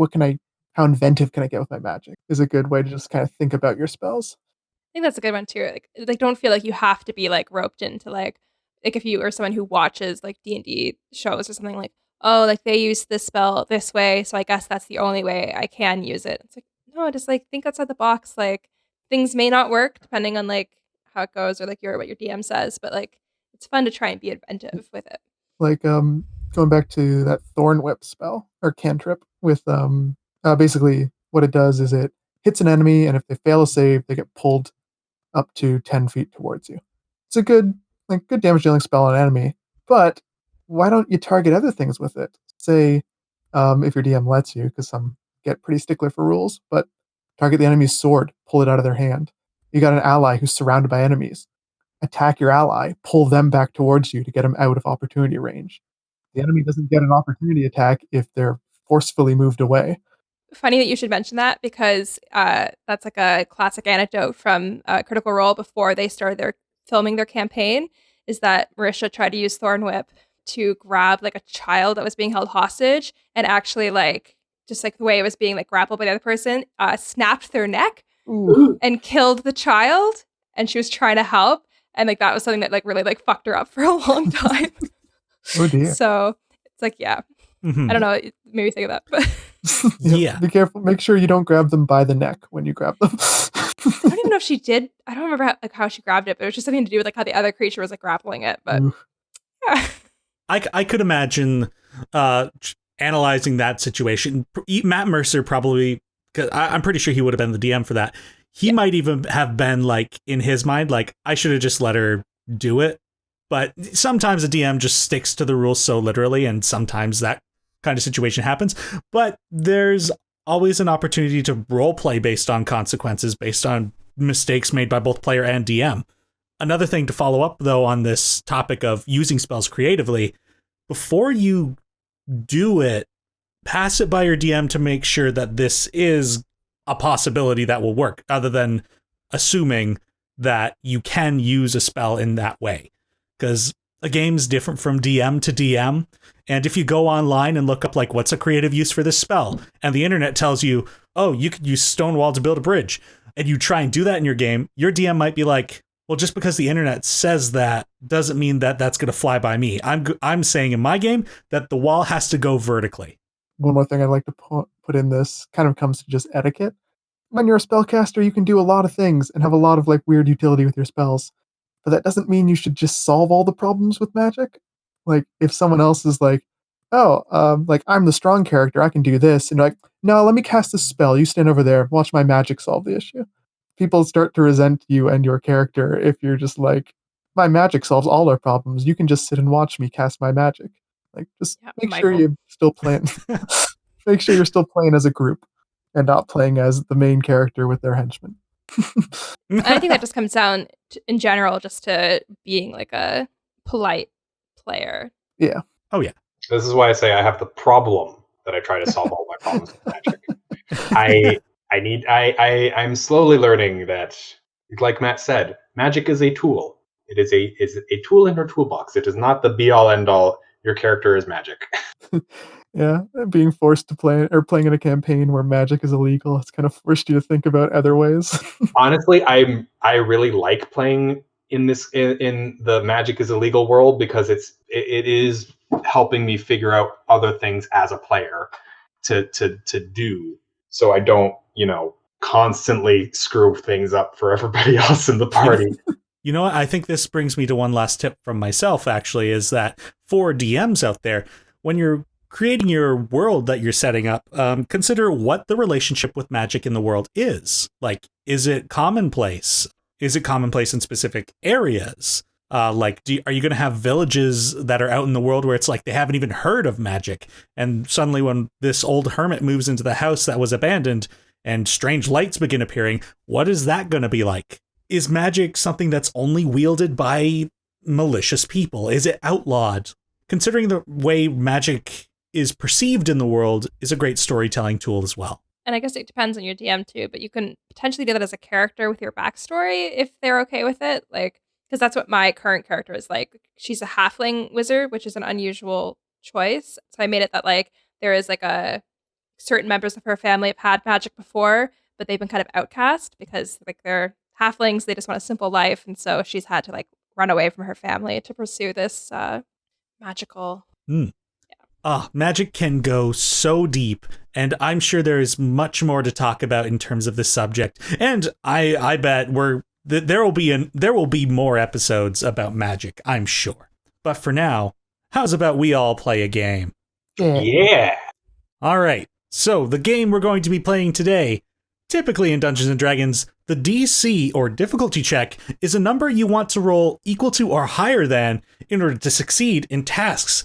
[SPEAKER 4] how inventive can I get with my magic? Is a good way to just kind of think about your spells.
[SPEAKER 3] I think that's a good one too. Like don't feel like you have to be like roped into like if you are someone who watches like D&D shows or something, like, oh, like they use this spell this way, so I guess that's the only way I can use it. It's like, no, just like think outside the box. Like things may not work depending on like how it goes or like what your DM says, but like it's fun to try and be inventive with it.
[SPEAKER 4] Like going back to that Thorn Whip spell or cantrip with basically what it does is it hits an enemy, and if they fail a save, they get pulled up to 10 feet towards you. It's a good damage dealing spell on an enemy, but why don't you target other things with it? Say, if your DM lets you, because some get pretty stickler for rules, but target the enemy's sword, pull it out of their hand. You got an ally who's surrounded by enemies. Attack your ally, pull them back towards you to get them out of opportunity range. The enemy doesn't get an opportunity attack if they're forcefully moved away.
[SPEAKER 3] Funny that you should mention that, because that's like a classic anecdote from Critical Role before they started filming their campaign, is that Marisha tried to use Thorn Whip to grab like a child that was being held hostage, and actually like just like the way it was being like grappled by the other person, snapped their neck and killed the child, and she was trying to help, and like that was something that like really like fucked her up for a long time.
[SPEAKER 4] Oh dear.
[SPEAKER 3] So it's like, yeah. I don't know, it made me think of that, but
[SPEAKER 1] yeah.
[SPEAKER 4] Be careful. Make sure you don't grab them by the neck when you grab them.
[SPEAKER 3] I don't even know if she did. I don't remember how she grabbed it, but it was just something to do with like how the other creature was like grappling it. But yeah.
[SPEAKER 1] I could imagine analyzing that situation. Matt Mercer probably, because I'm pretty sure he would have been the DM for that. He might even have been like in his mind, like I should have just let her do it. But sometimes a DM just sticks to the rules so literally, and sometimes that kind of situation happens. But there's always an opportunity to role play based on consequences, based on mistakes made by both player and DM. Another thing to follow up, though, on this topic of using spells creatively, before you do it, pass it by your DM to make sure that this is a possibility that will work, other than assuming that you can use a spell in that way. Because a game's different from DM to DM. And if you go online and look up, like, what's a creative use for this spell? And the internet tells you, oh, you could use stone wall to build a bridge. And you try and do that in your game, your DM might be like, Well, just because the internet says that doesn't mean that that's going to fly by me. I'm saying in my game that the wall has to go vertically.
[SPEAKER 4] One more thing I'd like to put in this kind of comes to just etiquette. When you're a spellcaster, you can do a lot of things and have a lot of like weird utility with your spells. But that doesn't mean you should just solve all the problems with magic. Like if someone else is like, like I'm the strong character, I can do this, and you're like, no, let me cast this spell. You stand over there, watch my magic solve the issue. People start to resent you and your character if you're just like, my magic solves all our problems. You can just sit and watch me cast my magic. Like, just make sure you're still playing. Make sure you're still playing as a group and not playing as the main character with their henchmen.
[SPEAKER 3] I think that just comes down in general just to being like a polite player.
[SPEAKER 4] Yeah.
[SPEAKER 1] Oh yeah.
[SPEAKER 2] This is why I say I have the problem that I try to solve all my problems with magic. I'm slowly learning that, like Matt said, magic is a tool. It is a tool in your toolbox. It is not the be all end all. Your character is magic.
[SPEAKER 4] Yeah, being forced to play or playing in a campaign where magic is illegal, it's kind of forced you to think about other ways.
[SPEAKER 2] Honestly, I really like playing in the magic is illegal world because it is helping me figure out other things as a player to do, so I don't, constantly screw things up for everybody else in the party.
[SPEAKER 1] You know what? I think this brings me to one last tip from myself, actually, is that for DMs out there, when you're creating your world that you're setting up, consider what the relationship with magic in the world is. Like, is it commonplace? Is it commonplace in specific areas? Are you going to have villages that are out in the world where it's like they haven't even heard of magic? And suddenly when this old hermit moves into the house that was abandoned and strange lights begin appearing, what is that going to be like? Is magic something that's only wielded by malicious people? Is it outlawed? Considering the way magic is perceived in the world is a great storytelling tool as well.
[SPEAKER 3] And I guess it depends on your DM too, but you can potentially do that as a character with your backstory if they're okay with it. Like, because that's what my current character is like. She's a halfling wizard, which is an unusual choice. So I made it that like there is like a certain members of her family have had magic before, but they've been kind of outcast because like they're halflings, they just want a simple life, and so she's had to like run away from her family to pursue this magical.
[SPEAKER 1] Magic can go so deep, and I'm sure there is much more to talk about in terms of this subject. And I bet there will be more episodes about magic, I'm sure. But for now, how's about we all play a game?
[SPEAKER 2] Yeah.
[SPEAKER 1] All right. So the game we're going to be playing today. Typically in Dungeons & Dragons, the DC, or difficulty check, is a number you want to roll equal to or higher than in order to succeed in tasks.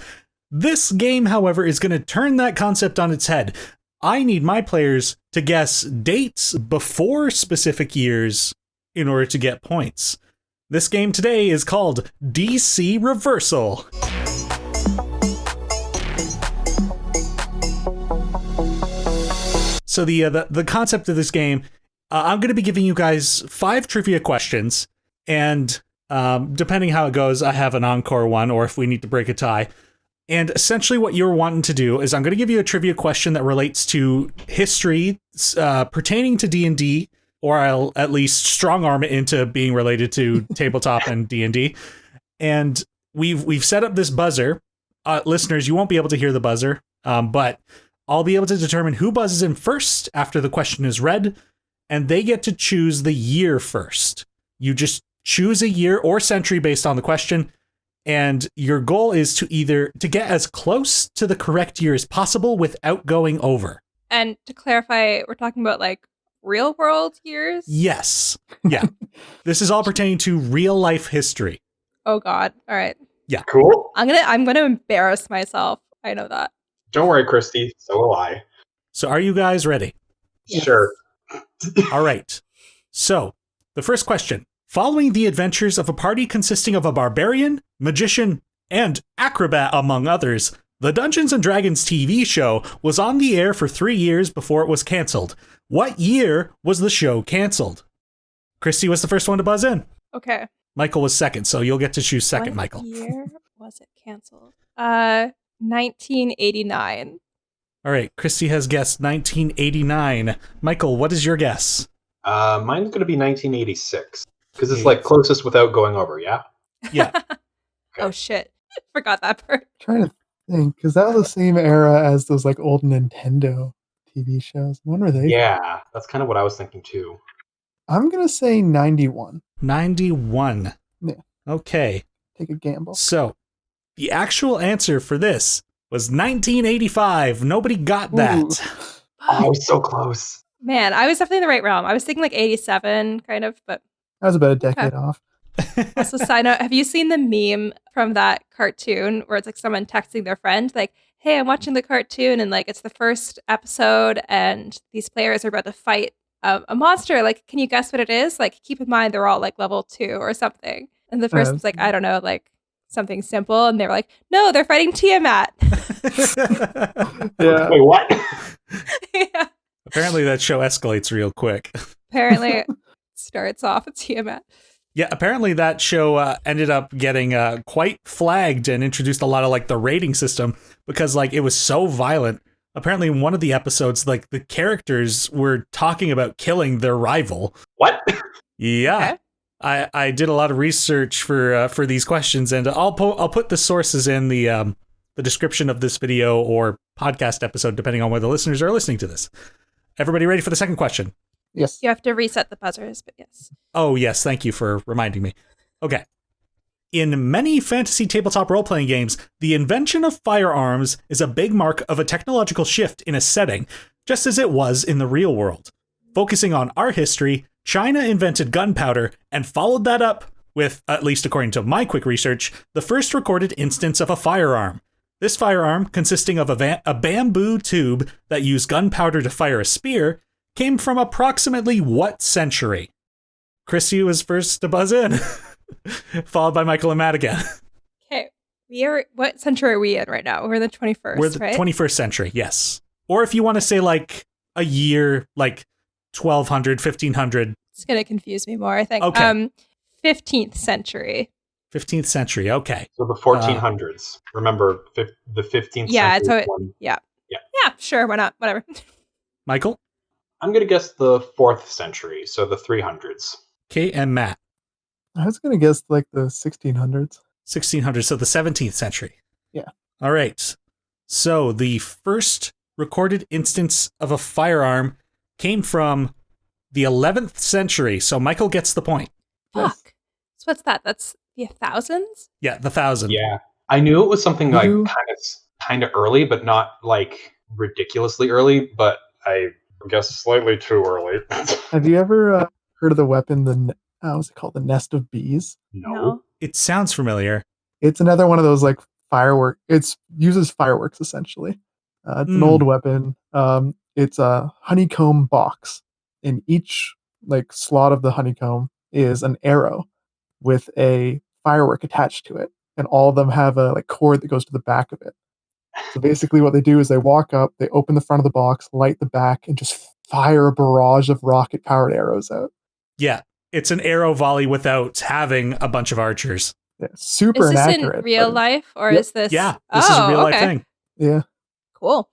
[SPEAKER 1] This game, however, is going to turn that concept on its head. I need my players to guess dates before specific years in order to get points. This game today is called DC Reversal. So the concept of this game, I'm going to be giving you guys 5 trivia questions, and depending how it goes, I have an encore one, or if we need to break a tie. And essentially what you're wanting to do is I'm going to give you a trivia question that relates to history pertaining to D&D, or I'll at least strong arm it into being related to tabletop and D&D. And we've set up this buzzer. Listeners, you won't be able to hear the buzzer, but I'll be able to determine who buzzes in first after the question is read, and they get to choose the year first. You just choose a year or century based on the question, and your goal is to get as close to the correct year as possible without going over.
[SPEAKER 3] And to clarify, we're talking about like real world years?
[SPEAKER 1] Yes. Yeah. This is all pertaining to real life history.
[SPEAKER 3] Oh God. All right.
[SPEAKER 1] Yeah.
[SPEAKER 2] Cool.
[SPEAKER 3] I'm gonna embarrass myself. I know that.
[SPEAKER 2] Don't worry, Christy. So will I.
[SPEAKER 1] So are you guys ready?
[SPEAKER 2] Sure.
[SPEAKER 1] All right. So the first question. Following the adventures of a party consisting of a barbarian, magician, and acrobat, among others, the Dungeons & Dragons TV show was on the air for 3 years before it was canceled. What year was the show canceled? Christy was the first one to buzz in.
[SPEAKER 3] Okay.
[SPEAKER 1] Michael was second, so you'll get to choose second,
[SPEAKER 3] What
[SPEAKER 1] Michael.
[SPEAKER 3] year was it canceled? 1989.
[SPEAKER 1] All right, Christy has guessed 1989. Michael, what is your guess?
[SPEAKER 2] Mine's going to be 1986. Because it's like closest without going over, yeah?
[SPEAKER 1] Yeah.
[SPEAKER 3] Oh shit. Forgot that part.
[SPEAKER 4] Trying to think, because that was the same era as those like old Nintendo TV shows. When were they?
[SPEAKER 2] Yeah, that's kind of what I was thinking too.
[SPEAKER 4] I'm gonna say 91.
[SPEAKER 1] 91.
[SPEAKER 4] Yeah.
[SPEAKER 1] Okay.
[SPEAKER 4] Take a gamble.
[SPEAKER 1] So, the actual answer for this was 1985. Nobody got that.
[SPEAKER 4] Ooh.
[SPEAKER 2] Oh, I was so close.
[SPEAKER 3] Man, I was definitely in the right realm. I was thinking like 87 kind of, but
[SPEAKER 4] That was about a decade off.
[SPEAKER 3] also side note, have you seen the meme from that cartoon where it's like someone texting their friend like, hey, I'm watching the cartoon and like it's the first episode and these players are about to fight a monster. Like, can you guess what it is? Like, keep in mind they're all like level 2 or something. And the person's like, I don't know, like something simple. And they're like, no, they're fighting Tiamat.
[SPEAKER 4] Yeah.
[SPEAKER 2] Wait, what?
[SPEAKER 3] Yeah.
[SPEAKER 1] Apparently that show escalates real quick.
[SPEAKER 3] Apparently it starts off with Tiamat.
[SPEAKER 1] Yeah, apparently that show ended up getting quite flagged and introduced a lot of like the rating system because like it was so violent. Apparently in one of the episodes, like the characters were talking about killing their rival.
[SPEAKER 2] What?
[SPEAKER 1] Yeah. Okay. I did a lot of research for these questions, and I'll put the sources in the description of this video or podcast episode, depending on where the listeners are listening to this. Everybody ready for the second question?
[SPEAKER 4] Yes.
[SPEAKER 3] You have to reset the buzzers, but yes.
[SPEAKER 1] Oh, yes. Thank you for reminding me. Okay. In many fantasy tabletop role-playing games, the invention of firearms is a big mark of a technological shift in a setting, just as it was in the real world. Focusing on our history, China invented gunpowder and followed that up with, at least according to my quick research, the first recorded instance of a firearm. This firearm, consisting of a bamboo tube that used gunpowder to fire a spear, came from approximately what century? Christy was first to buzz in, followed by Michael and Matt again.
[SPEAKER 3] Okay, what century are we in right now? We're in the 21st,
[SPEAKER 1] We're the
[SPEAKER 3] right?
[SPEAKER 1] 21st century, yes. Or if you want to say like a year, like 1200, 1500.
[SPEAKER 3] It's going to confuse me more, I think.
[SPEAKER 1] Okay.
[SPEAKER 3] 15th century.
[SPEAKER 1] 15th century, okay.
[SPEAKER 2] So the 1400s. Remember, the 15th
[SPEAKER 3] Yeah,
[SPEAKER 2] century.
[SPEAKER 3] so yeah, sure, why not? Whatever.
[SPEAKER 1] Michael?
[SPEAKER 2] I'm going to guess the 4th century, so the 300s.
[SPEAKER 1] Okay, and Matt?
[SPEAKER 4] I was gonna guess like the 1600s.
[SPEAKER 1] 1600, so the 17th century.
[SPEAKER 4] Yeah.
[SPEAKER 1] All right. So the first recorded instance of a firearm came from the 11th century. So Michael gets the point.
[SPEAKER 3] Fuck. So what's that? That's the thousands?
[SPEAKER 1] Yeah, the 1000.
[SPEAKER 2] Yeah. I knew it was something like
[SPEAKER 4] You-
[SPEAKER 2] kind of early, but not like ridiculously early, but I guess slightly too early.
[SPEAKER 4] Have you ever heard of the weapon, what's it called? The nest of bees?
[SPEAKER 2] No.
[SPEAKER 1] It sounds familiar.
[SPEAKER 4] It's another one of those like firework. It uses fireworks essentially. It's an old weapon. It's a honeycomb box. In each like slot of the honeycomb is an arrow with a firework attached to it, and all of them have a like cord that goes to the back of it. So basically, what they do is they walk up, they open the front of the box, light the back, and just fire a barrage of rocket-powered arrows out.
[SPEAKER 1] Yeah, it's an arrow volley without having a bunch of archers.
[SPEAKER 4] Yeah, super
[SPEAKER 3] Is this
[SPEAKER 4] inaccurate.
[SPEAKER 3] in real
[SPEAKER 4] but-
[SPEAKER 3] life or
[SPEAKER 4] Yep.
[SPEAKER 3] is this?
[SPEAKER 1] Yeah, this is a real life
[SPEAKER 3] okay.
[SPEAKER 1] thing.
[SPEAKER 4] Yeah,
[SPEAKER 3] Cool.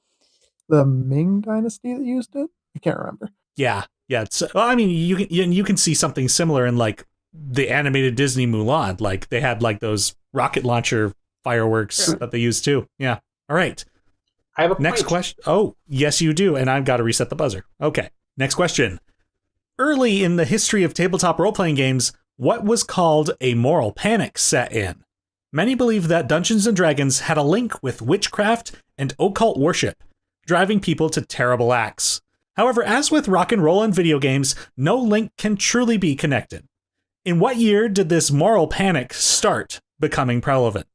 [SPEAKER 4] the Ming Dynasty that used it. I can't remember.
[SPEAKER 1] Yeah. It's, well, I mean, you can see something similar in like the animated Disney Mulan. Like they had like those rocket launcher fireworks
[SPEAKER 3] Sure.
[SPEAKER 1] that they used too. Yeah. All right.
[SPEAKER 2] I have a
[SPEAKER 1] Next
[SPEAKER 2] point.
[SPEAKER 1] question. Oh, yes, you do. And I've got to reset the buzzer. Okay. Next question. Early in the history of tabletop role-playing games, what was called a moral panic set in? Many believe that Dungeons & Dragons had a link with witchcraft and occult worship, driving people to terrible acts. However, as with rock and roll and video games, no link can truly be connected. In what year did this moral panic start becoming prevalent?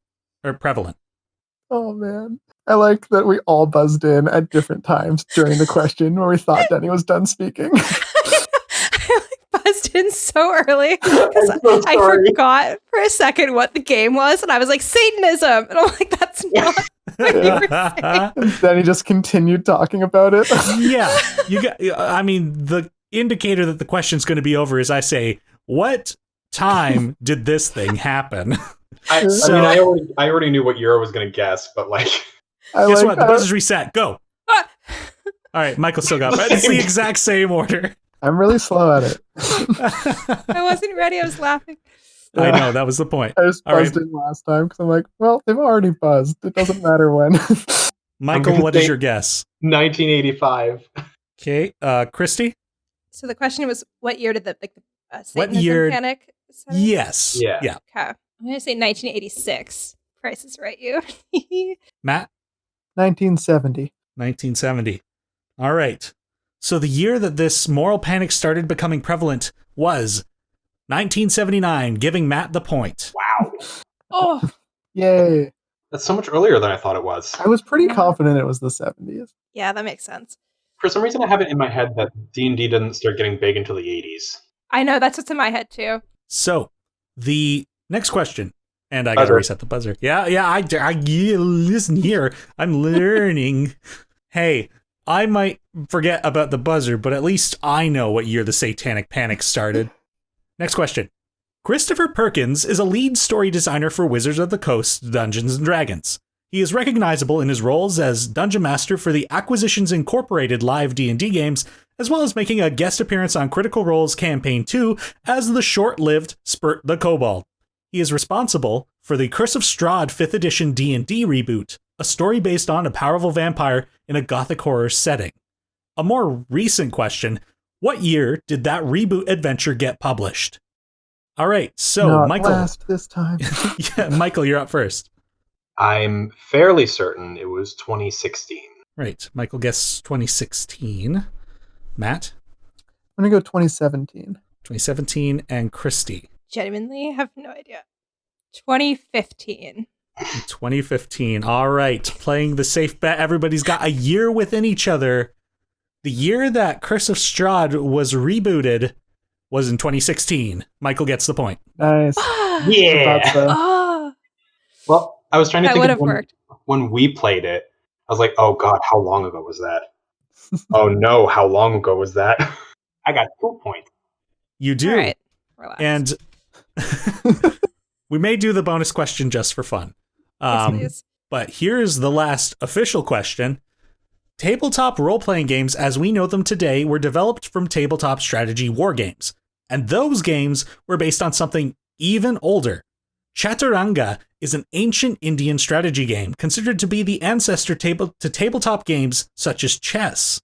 [SPEAKER 4] Oh man, I like that we all buzzed in at different times during the question where we thought Denny was done speaking.
[SPEAKER 3] I like buzzed in so early because
[SPEAKER 2] I'm so
[SPEAKER 3] I
[SPEAKER 2] sorry.
[SPEAKER 3] forgot for a second what the game was, and I was like Satanism, and I'm like, that's not what you were saying.
[SPEAKER 4] And then he just continued talking about it.
[SPEAKER 1] Yeah, you got. I mean, the indicator that the question's going to be over is I say, "What time did this thing happen?"
[SPEAKER 2] I mean, I already knew what year I was going to guess, but like,
[SPEAKER 1] Guess
[SPEAKER 4] like,
[SPEAKER 1] what? The buzzer's reset. Go.
[SPEAKER 3] Ah.
[SPEAKER 1] All right, Michael still got it. It's the exact same order.
[SPEAKER 4] I'm really slow at it.
[SPEAKER 3] I wasn't ready. I was laughing.
[SPEAKER 1] I know, that was the point.
[SPEAKER 4] I just
[SPEAKER 1] All right.
[SPEAKER 4] buzzed in last time because I'm like, well, they've already buzzed. It doesn't matter when.
[SPEAKER 1] Michael, what is your guess?
[SPEAKER 2] 1985.
[SPEAKER 1] Okay, Christy?
[SPEAKER 3] So the question was, what year did the
[SPEAKER 1] What
[SPEAKER 3] Satanism
[SPEAKER 1] year-
[SPEAKER 3] panic set in?
[SPEAKER 1] Yes.
[SPEAKER 2] Yeah.
[SPEAKER 3] Okay. I'm going to say 1986. Price is right, you.
[SPEAKER 1] Matt?
[SPEAKER 4] 1970.
[SPEAKER 1] 1970. All right. So the year that this moral panic started becoming prevalent was 1979, giving Matt the point.
[SPEAKER 2] Wow.
[SPEAKER 3] Oh,
[SPEAKER 4] Yay.
[SPEAKER 2] That's so much earlier than I thought it was.
[SPEAKER 4] I was pretty confident it was the 70s.
[SPEAKER 3] yeah, that makes sense.
[SPEAKER 2] For some reason, I have it in my head that D&D didn't start getting big until the 80s.
[SPEAKER 3] I know, that's what's in my head, too.
[SPEAKER 1] So the next question, and I got to
[SPEAKER 2] Buzzer.
[SPEAKER 1] reset the buzzer. Yeah, listen here. I'm learning. Hey, I might forget about the buzzer, but at least I know what year the Satanic Panic started. Next question. Christopher Perkins is a lead story designer for Wizards of the Coast Dungeons & Dragons. He is recognizable in his roles as Dungeon Master for the Acquisitions Incorporated live D&D games, as well as making a guest appearance on Critical Role's Campaign 2 as the short-lived Spurt the Kobold. He is responsible for the Curse of Strahd 5th edition D&D reboot, a story based on a powerful vampire in a gothic horror setting. A more recent question, what year did that reboot adventure get published? All right, so
[SPEAKER 4] Not
[SPEAKER 1] Michael.
[SPEAKER 4] last this time.
[SPEAKER 1] Yeah, Michael, you're up first.
[SPEAKER 2] I'm fairly certain it was 2016.
[SPEAKER 1] Right, Michael guessed 2016. Matt,
[SPEAKER 4] I'm going to go 2017.
[SPEAKER 1] 2017, and Christy,
[SPEAKER 3] Genuinely have no idea. 2015.
[SPEAKER 1] 2015. All right, playing the safe bet. Everybody's got a year within each other. The year that Curse of Strahd was rebooted was in 2016. Michael gets the point.
[SPEAKER 4] Nice.
[SPEAKER 2] Yeah.
[SPEAKER 4] About the-
[SPEAKER 3] Oh,
[SPEAKER 2] Well, I was trying to
[SPEAKER 3] that
[SPEAKER 2] think
[SPEAKER 3] would
[SPEAKER 2] of
[SPEAKER 3] have worked.
[SPEAKER 2] when we played it. I was like, oh god, how long ago was that? Oh no, how long ago was that? I got 2 points.
[SPEAKER 1] You do.
[SPEAKER 3] All right. Relax.
[SPEAKER 1] And we may do the bonus question just for fun.
[SPEAKER 3] Yes, please.
[SPEAKER 1] But here's the last official question. Tabletop role-playing games as we know them today were developed from tabletop strategy war games. And those games were based on something even older. Chaturanga is an ancient Indian strategy game considered to be the ancestor to tabletop games such as chess.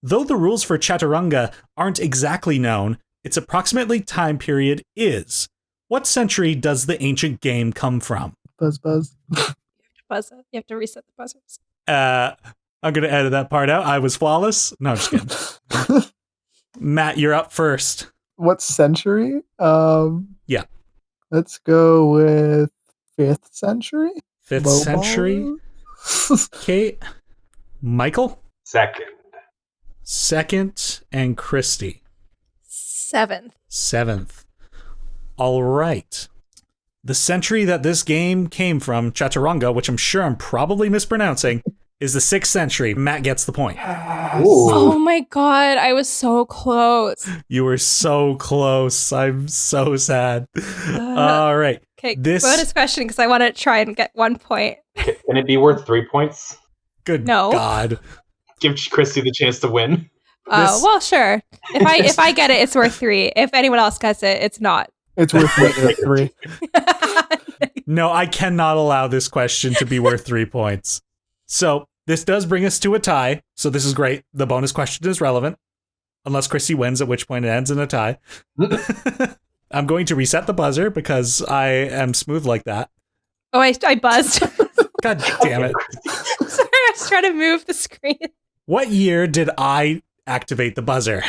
[SPEAKER 1] Though the rules for Chaturanga aren't exactly known, its approximately time period is. What century does the ancient game come from?
[SPEAKER 4] Buzz.
[SPEAKER 3] Buzz it. You have to reset the buzzers.
[SPEAKER 1] I'm going to edit that part out. I was flawless. No, I'm just kidding. Matt, you're up first.
[SPEAKER 4] What century?
[SPEAKER 1] Yeah.
[SPEAKER 4] Let's go with 5th century.
[SPEAKER 1] 5th
[SPEAKER 4] Low
[SPEAKER 1] century.
[SPEAKER 4] ball?
[SPEAKER 1] Okay. Michael? Second, and Christy.
[SPEAKER 3] 7th.
[SPEAKER 1] 7th. All right. The century that this game came from, Chaturanga, which I'm sure I'm probably mispronouncing, is the 6th century. Matt gets the point.
[SPEAKER 3] Oh my god, I was so close.
[SPEAKER 1] You were so close. I'm so sad. All right.
[SPEAKER 3] Okay,
[SPEAKER 1] This-
[SPEAKER 3] bonus question because I want to try and get 1 point.
[SPEAKER 2] Can it be worth 3 points?
[SPEAKER 1] Good
[SPEAKER 3] No.
[SPEAKER 1] God.
[SPEAKER 2] Give Christy the chance to win.
[SPEAKER 1] This-
[SPEAKER 3] Well, sure. If I get it, it's worth 3. If anyone else gets it, it's not.
[SPEAKER 4] It's worth it 3.
[SPEAKER 1] No, I cannot allow this question to be worth 3 points. So this does bring us to a tie. So this is great. The bonus question is relevant. Unless Christy wins, at which point it ends in a tie. I'm going to reset the buzzer because I am smooth like that.
[SPEAKER 3] Oh, I buzzed.
[SPEAKER 1] God damn it.
[SPEAKER 3] Sorry, I was trying to move the screen.
[SPEAKER 1] What year did I activate the buzzer?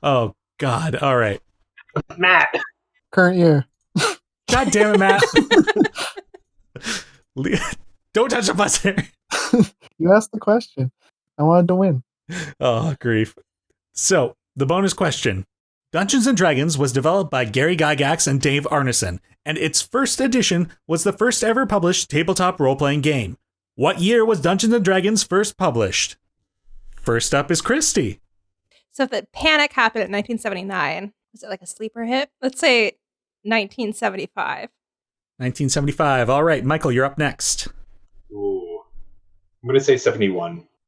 [SPEAKER 1] Oh, God. All right.
[SPEAKER 2] Matt.
[SPEAKER 4] Current year.
[SPEAKER 1] God damn it, Matt. Don't touch the buzzer.
[SPEAKER 4] You asked the question. I wanted to win.
[SPEAKER 1] Oh, grief. So, the bonus question. Dungeons & Dragons was developed by Gary Gygax and Dave Arneson, and its first edition was the first ever published tabletop role-playing game. What year was Dungeons & Dragons first published? First up is Christy.
[SPEAKER 3] So if the panic happened in 1979, was it like a sleeper hit? Let's say 1975.
[SPEAKER 1] 1975. All right, Michael, you're up next.
[SPEAKER 2] Ooh. I'm going to say 71.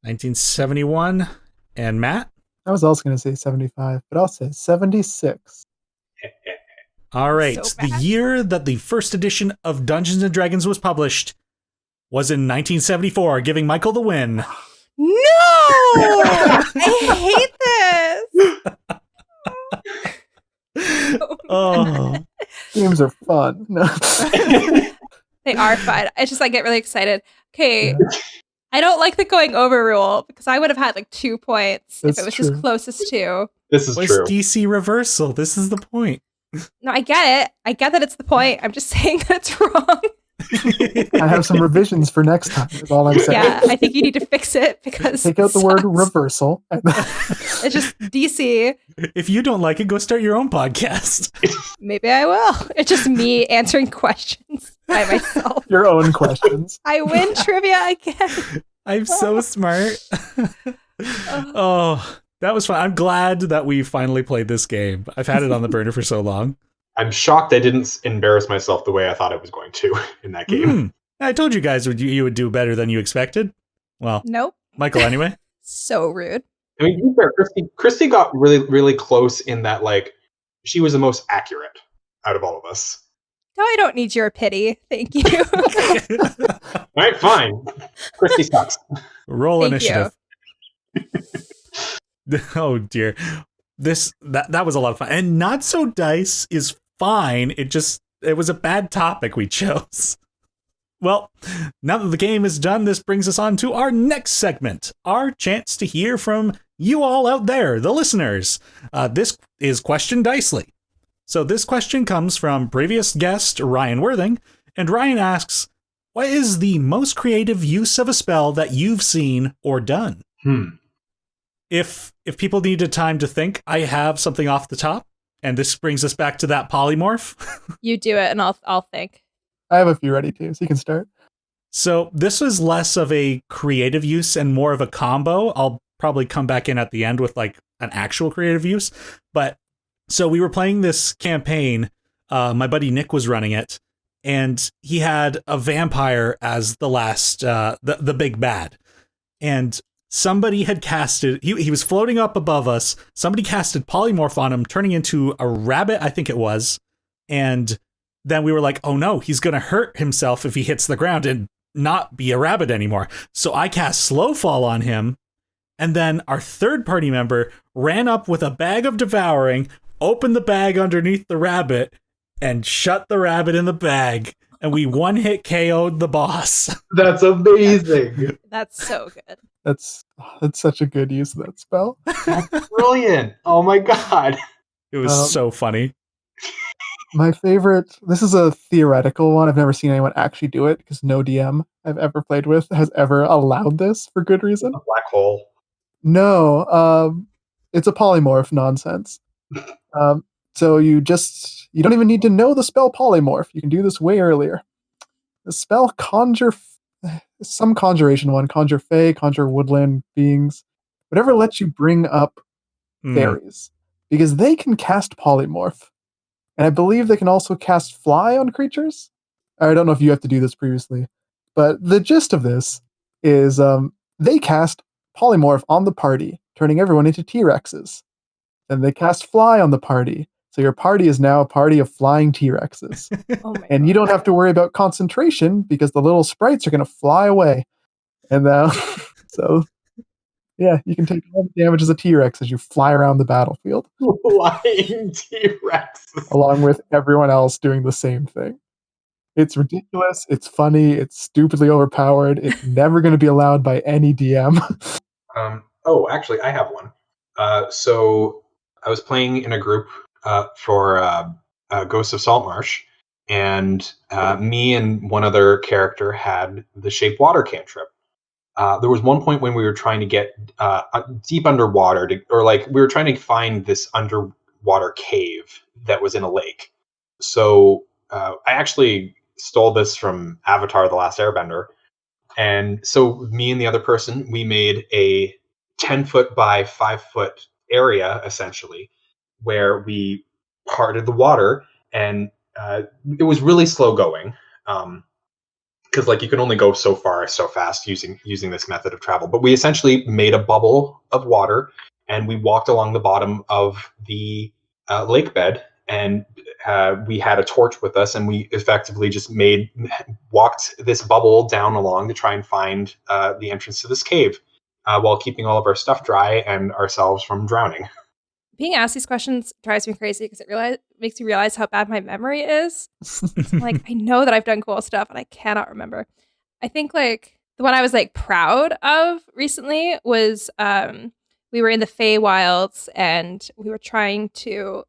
[SPEAKER 1] 1971. And Matt?
[SPEAKER 4] I was also going to say 75, but I'll say 76.
[SPEAKER 1] All right.
[SPEAKER 3] So
[SPEAKER 1] The
[SPEAKER 3] bad.
[SPEAKER 1] year that the first edition of Dungeons and Dragons was published was in 1974, giving Michael the win.
[SPEAKER 3] No! I hate this.
[SPEAKER 1] Oh.
[SPEAKER 4] Games are fun. No.
[SPEAKER 3] They are fun. It's just I get really excited. Okay. I don't like the going over rule because I would have had like 2 points
[SPEAKER 4] That's
[SPEAKER 3] if it was
[SPEAKER 4] true.
[SPEAKER 3] just closest to.
[SPEAKER 2] This is
[SPEAKER 1] Was
[SPEAKER 2] true.
[SPEAKER 1] DC reversal. This is the point.
[SPEAKER 3] No, I get it. I get that it's the point. I'm just saying that it's wrong.
[SPEAKER 4] I have some revisions for next time, is all I'm saying.
[SPEAKER 3] Yeah, I think you need to fix it because
[SPEAKER 4] Take out the
[SPEAKER 3] it
[SPEAKER 4] word
[SPEAKER 3] sucks.
[SPEAKER 4] reversal.
[SPEAKER 3] It's just DC.
[SPEAKER 1] If you don't like it, go start your own podcast.
[SPEAKER 3] Maybe I will. It's just me answering questions by myself.
[SPEAKER 4] Your own questions.
[SPEAKER 3] I win trivia again.
[SPEAKER 1] I'm so smart. Oh, that was fun. I'm glad that we finally played this game. I've had it on the burner for so long.
[SPEAKER 2] I'm shocked I didn't embarrass myself the way I thought I was going to in that game.
[SPEAKER 1] I told you guys you would do better than you expected. Well,
[SPEAKER 3] Nope.
[SPEAKER 1] Michael, anyway.
[SPEAKER 3] So rude.
[SPEAKER 2] I mean, to be fair, Christy got really, really close in that, like, she was the most accurate out of all of us.
[SPEAKER 3] No, I don't need your pity. Thank you.
[SPEAKER 2] All right, fine. Christy sucks.
[SPEAKER 1] Roll
[SPEAKER 3] Thank
[SPEAKER 1] initiative. Oh dear. That was a lot of fun. And Not So Dice is fine. It was a bad topic we chose. Well, now that the game is done, this brings us on to our next segment, our chance to hear from you all out there, the listeners. This is Question Dicely. So this question comes from previous guest Ryan Worthing, and Ryan asks, what is the most creative use of a spell that you've seen or done? If people needed time to think, I have something off the top, and this brings us back to that polymorph.
[SPEAKER 3] You do it and I'll think.
[SPEAKER 4] I have a few ready too, so you can start.
[SPEAKER 1] So this was less of a creative use and more of a combo. I'll probably come back in at the end with like an actual creative use. But so we were playing this campaign. My buddy Nick was running it, and he had a vampire as the last, the big bad. And somebody had casted, he was floating up above us. Somebody casted polymorph on him, turning into a rabbit, I think it was. And then we were like, oh no, he's going to hurt himself if he hits the ground and not be a rabbit anymore. So I cast slow fall on him. And then our third party member ran up with a bag of devouring, opened the bag underneath the rabbit, and shut the rabbit in the bag. And we one hit KO'd the boss.
[SPEAKER 2] That's amazing.
[SPEAKER 3] That's so good.
[SPEAKER 4] That's such a good use of that spell.
[SPEAKER 2] That's brilliant. Oh my god.
[SPEAKER 1] It was so funny.
[SPEAKER 4] My favorite, this is a theoretical one. I've never seen anyone actually do it because no DM I've ever played with has ever allowed this for good reason.
[SPEAKER 2] A black hole.
[SPEAKER 4] No, it's a polymorph nonsense. So you don't even need to know the spell polymorph. You can do this way earlier. The spell some conjuration one, conjure fae, conjure woodland beings, whatever lets you bring up fairies, because they can cast polymorph. And I believe they can also cast fly on creatures. I don't know if you have to do this previously, but the gist of this is they cast polymorph on the party, turning everyone into T-Rexes. Then they cast fly on the party. So your party is now a party of flying T-Rexes.
[SPEAKER 3] Oh my
[SPEAKER 4] And you don't have to worry about concentration because the little sprites are going to fly away. And so, yeah, you can take all the damage as a T-Rex as you fly around the battlefield.
[SPEAKER 2] Flying T-Rex.
[SPEAKER 4] Along with everyone else doing the same thing. It's ridiculous. It's funny. It's stupidly overpowered. It's never going to be allowed by any DM.
[SPEAKER 2] Oh, actually, I have one. So I was playing in a group for Ghosts of Saltmarsh, and me and one other character had the Shape Water cantrip. There was one point when we were trying to get deep underwater, we were trying to find this underwater cave that was in a lake. So I actually stole this from Avatar: The Last Airbender. And so me and the other person, we made a 10-foot by 5-foot area, essentially, where we parted the water, and it was really slow going. Because you can only go so far so fast using this method of travel. But we essentially made a bubble of water, and we walked along the bottom of the lake bed, and we had a torch with us, and we effectively just walked this bubble down along to try and find the entrance to this cave, while keeping all of our stuff dry and ourselves from drowning.
[SPEAKER 3] Being asked these questions drives me crazy because it makes me realize how bad my memory is. Like, I know that I've done cool stuff and I cannot remember. I think like the one I was like proud of recently was we were in the Feywilds and we were trying to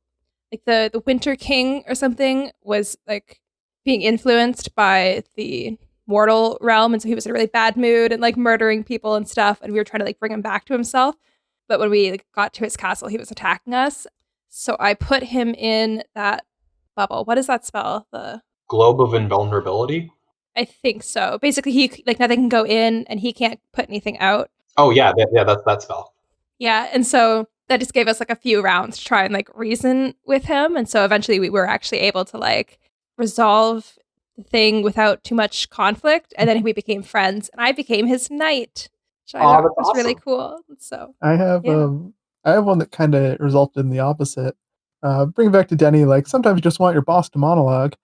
[SPEAKER 3] like the Winter King or something was like being influenced by the mortal realm, and so he was in a really bad mood and like murdering people and stuff, and we were trying to like bring him back to himself. But when we got to his castle, he was attacking us. So I put him in that bubble. What does that spell? The
[SPEAKER 2] Globe of Invulnerability?
[SPEAKER 3] I think so. Basically, he like nothing can go in and he can't put anything out.
[SPEAKER 2] Oh, yeah, that's that spell.
[SPEAKER 3] Yeah, and so that just gave us like a few rounds to try and like reason with him. And so eventually we were actually able to like resolve the thing without too much conflict. And then we became friends and I became his knight. Which I thought was really cool. So
[SPEAKER 4] I have one that kind of resulted in the opposite. Bring it back to Denny, like sometimes you just want your boss to monologue.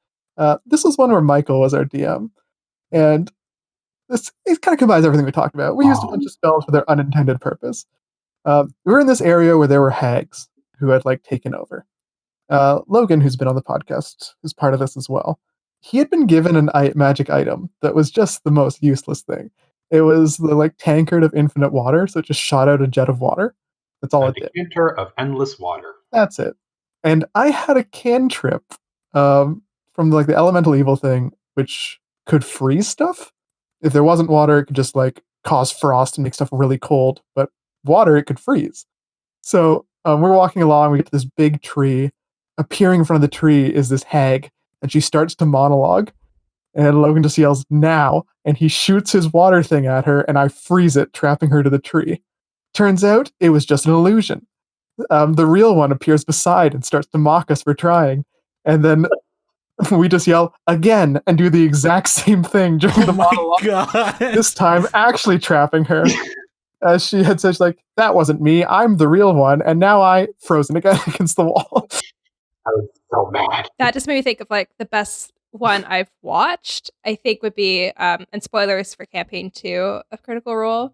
[SPEAKER 4] This was one where Michael was our DM, and it kind of combines everything we talked about. We used a bunch of spells for their unintended purpose. We were in this area where there were hags who had like taken over. Logan, who's been on the podcast, is part of this as well. He had been given a magic item that was just the most useless thing. It was the like tankard of infinite water, so it just shot out a jet of water. That's all it did.
[SPEAKER 2] A decanter of endless water.
[SPEAKER 4] That's it. And I had a cantrip from like the elemental evil thing, which could freeze stuff. If there wasn't water, it could just like cause frost and make stuff really cold. But water, it could freeze. So we're walking along. We get to this big tree. Appearing in front of the tree is this hag, and she starts to monologue. And Logan just yells, "Now!" And he shoots his water thing at her, and I freeze it, trapping her to the tree. Turns out it was just an illusion. The real one appears beside and starts to mock us for trying. And then we just yell, "Again!" and do the exact same thing during the monologue.
[SPEAKER 1] God.
[SPEAKER 4] This time actually trapping her. As she had said, like, "That wasn't me, I'm the real one," and now I frozen again against the wall.
[SPEAKER 2] I was so mad.
[SPEAKER 3] that just made me think of like the best one I've watched, I think would be, and spoilers for campaign 2 of Critical Role,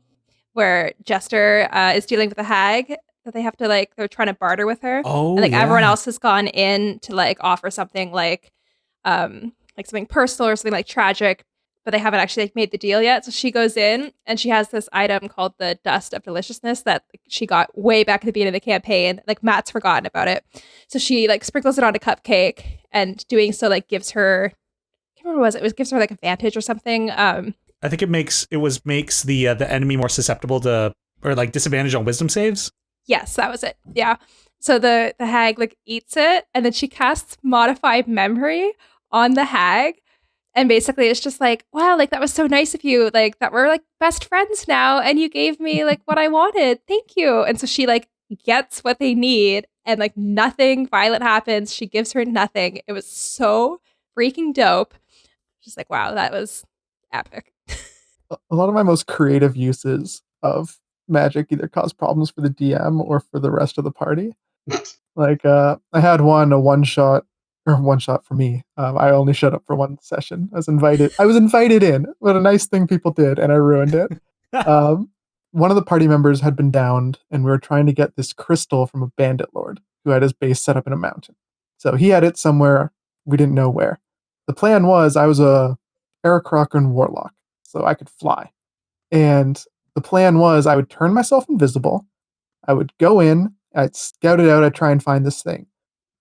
[SPEAKER 3] where Jester is dealing with a hag that they have to like, they're trying to barter with her.
[SPEAKER 1] Oh,
[SPEAKER 3] and like
[SPEAKER 1] yeah.
[SPEAKER 3] everyone else has gone in to like offer something like something personal or something like tragic, but they haven't actually like made the deal yet. So she goes in and she has this item called the Dust of Deliciousness that she got way back at the beginning of the campaign. Like Matt's forgotten about it. So she like sprinkles it on a cupcake, and doing so like gives her, I can't remember what it was, gives her like advantage or something.
[SPEAKER 1] I think it makes the enemy more susceptible to, or like disadvantage on wisdom saves.
[SPEAKER 3] Yes, that was it. Yeah. So the hag like eats it, and then she casts Modify Memory on the hag. And basically it's just like, wow, like that was so nice of you. Like that we're like best friends now, and you gave me like what I wanted. Thank you. And so she like gets what they need, and like nothing violent happens. She gives her nothing. It was so freaking dope. Just like, wow, that was epic.
[SPEAKER 4] A lot of my most creative uses of magic either cause problems for the DM or for the rest of the party. Like I had a one shot for me. I only showed up for one session. I was invited in. What a nice thing people did, and I ruined it. One of the party members had been downed, and we were trying to get this crystal from a bandit lord who had his base set up in a mountain. So he had it somewhere, we didn't know where. The plan was I was a Aarakocra warlock, so I could fly. And the plan was I would turn myself invisible, I would go in, I'd scout it out, I'd try and find this thing.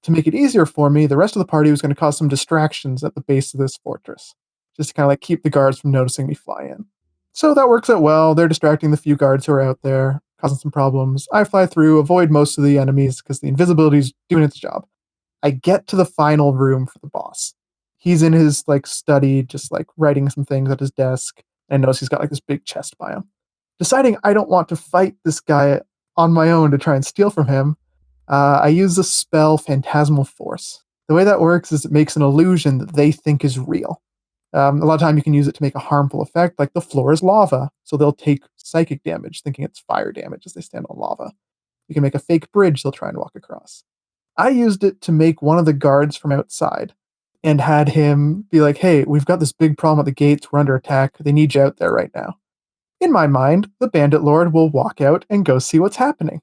[SPEAKER 4] To make it easier for me, the rest of the party was going to cause some distractions at the base of this fortress, just to kind of like keep the guards from noticing me fly in. So that works out well. They're distracting the few guards who are out there, causing some problems. I fly through, avoid most of the enemies because the invisibility is doing its job. I get to the final room for the boss. He's in his like study, just like writing some things at his desk. And I notice he's got like this big chest by him. Deciding I don't want to fight this guy on my own to try and steal from him, I use the spell Phantasmal Force. The way that works is it makes an illusion that they think is real. A lot of time you can use it to make a harmful effect, like the floor is lava, so they'll take psychic damage, thinking it's fire damage as they stand on lava. You can make a fake bridge they'll try and walk across. I used it to make one of the guards from outside and had him be like, hey, we've got this big problem at the gates. We're under attack. They need you out there right now. In my mind, the bandit lord will walk out and go see what's happening.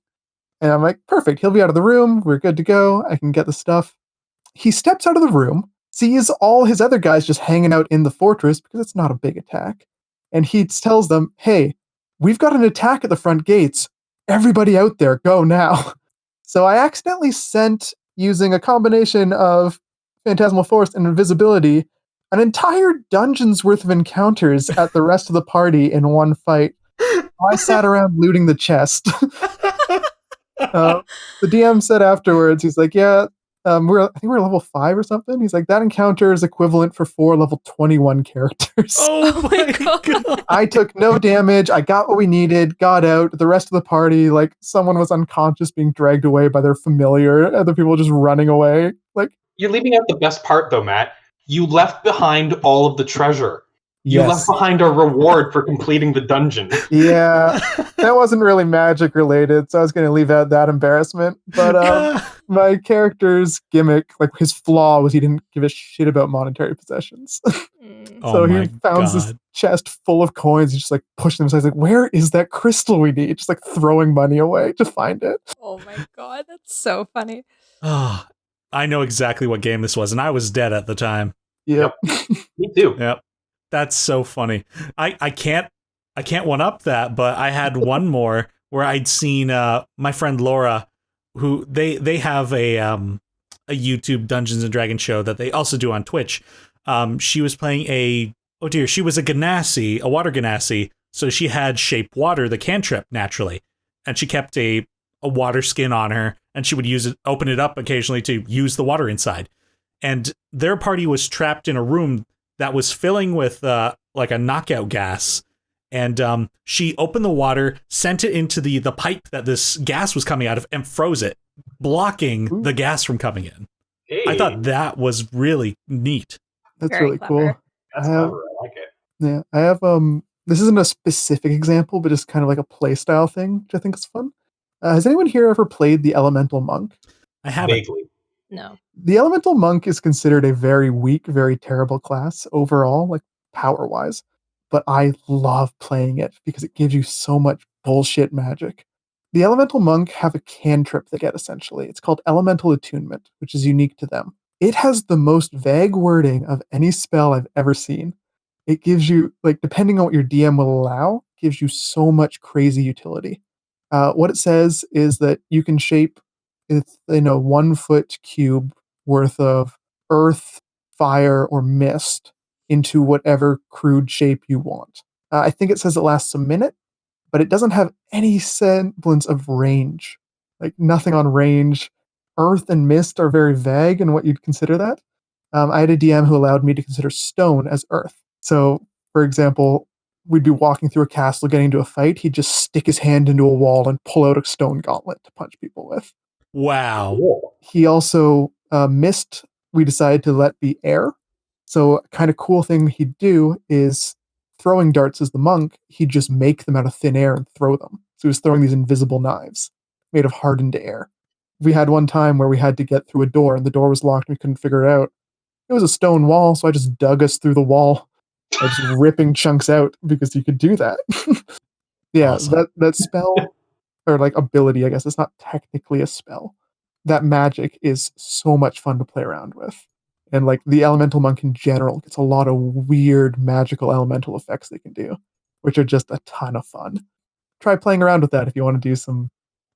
[SPEAKER 4] And I'm like, perfect. He'll be out of the room. We're good to go. I can get the stuff. He steps out of the room, sees all his other guys just hanging out in the fortress because it's not a big attack. And he tells them, hey, we've got an attack at the front gates. Everybody out there, go now. So I accidentally sent, using a combination of Phantasmal Force and Invisibility, an entire dungeon's worth of encounters at the rest of the party in one fight. I sat around looting the chest. The DM said afterwards, he's like, yeah, I think we're level 5 or something. He's like, that encounter is equivalent for 4 level 21 characters.
[SPEAKER 1] Oh my god.
[SPEAKER 4] I took no damage. I got what we needed, got out. The rest of the party, like, someone was unconscious being dragged away by their familiar. Other people just running away. Like,
[SPEAKER 2] You're leaving out the best part, though, Matt. You left behind all of the treasure. You left behind a reward for completing the dungeon.
[SPEAKER 4] Yeah, that wasn't really magic related, so I was going to leave out that embarrassment. But my character's gimmick, like his flaw, was he didn't give a shit about monetary possessions. So he found this chest full of coins. He's just like pushing them aside. He's like, where is that crystal we need? Just like throwing money away to find it.
[SPEAKER 3] Oh my god, that's so funny.
[SPEAKER 1] Oh, I know exactly what game this was, and I was dead at the time.
[SPEAKER 4] Yep.
[SPEAKER 2] Me too.
[SPEAKER 1] Yep. That's so funny. I can't one up that, but I had one more where I'd seen my friend Laura, who they have a YouTube Dungeons and Dragons show that they also do on Twitch. She was playing she was a Ganassi, a water Ganassi, so she had Shape Water, the cantrip, naturally, and she kept a water skin on her, and she would open it up occasionally to use the water inside. And their party was trapped in a room that was filling with like a knockout gas. And she opened the water, sent it into the pipe that this gas was coming out of, and froze it, blocking the gas from coming in.
[SPEAKER 2] Hey.
[SPEAKER 1] I thought that was really neat.
[SPEAKER 4] That's
[SPEAKER 3] Very
[SPEAKER 4] really
[SPEAKER 3] clever.
[SPEAKER 4] cool.
[SPEAKER 2] That's clever. I like it.
[SPEAKER 4] Yeah, I have this isn't a specific example, but just kind of like a play style thing, which I think is fun. Has anyone here ever played the Elemental Monk?
[SPEAKER 1] I haven't.
[SPEAKER 2] Vaguely.
[SPEAKER 3] No.
[SPEAKER 4] The Elemental Monk is considered a very weak, very terrible class overall, like power-wise. But I love playing it because it gives you so much bullshit magic. The Elemental Monk have a cantrip they get, essentially. It's called Elemental Attunement, which is unique to them. It has the most vague wording of any spell I've ever seen. It gives you, like, depending on what your DM will allow, gives you so much crazy utility. What it says is that you can shape, 1 foot cube worth of earth, fire, or mist into whatever crude shape you want. I think it says it lasts a minute, but it doesn't have any semblance of range. Like, nothing on range. Earth and mist are very vague in what you'd consider that. I had a DM who allowed me to consider stone as earth. So, for example, we'd be walking through a castle getting into a fight. He'd just stick his hand into a wall and pull out a stone gauntlet to punch people with.
[SPEAKER 1] Wow.
[SPEAKER 4] He also, mist, we decided to let be air. So a kind of cool thing he'd do is throwing darts as the monk, he'd just make them out of thin air and throw them. So he was throwing these invisible knives made of hardened air. We had one time where we had to get through a door and the door was locked and we couldn't figure it out. It was a stone wall, so I just dug us through the wall. I was just ripping chunks out because you could do that. Yeah, awesome. that spell, or like ability, I guess, it's not technically a spell. That magic is so much fun to play around with. And like the Elemental Monk in general gets a lot of weird magical elemental effects they can do, which are just a ton of fun. Try playing around with that if you want to do some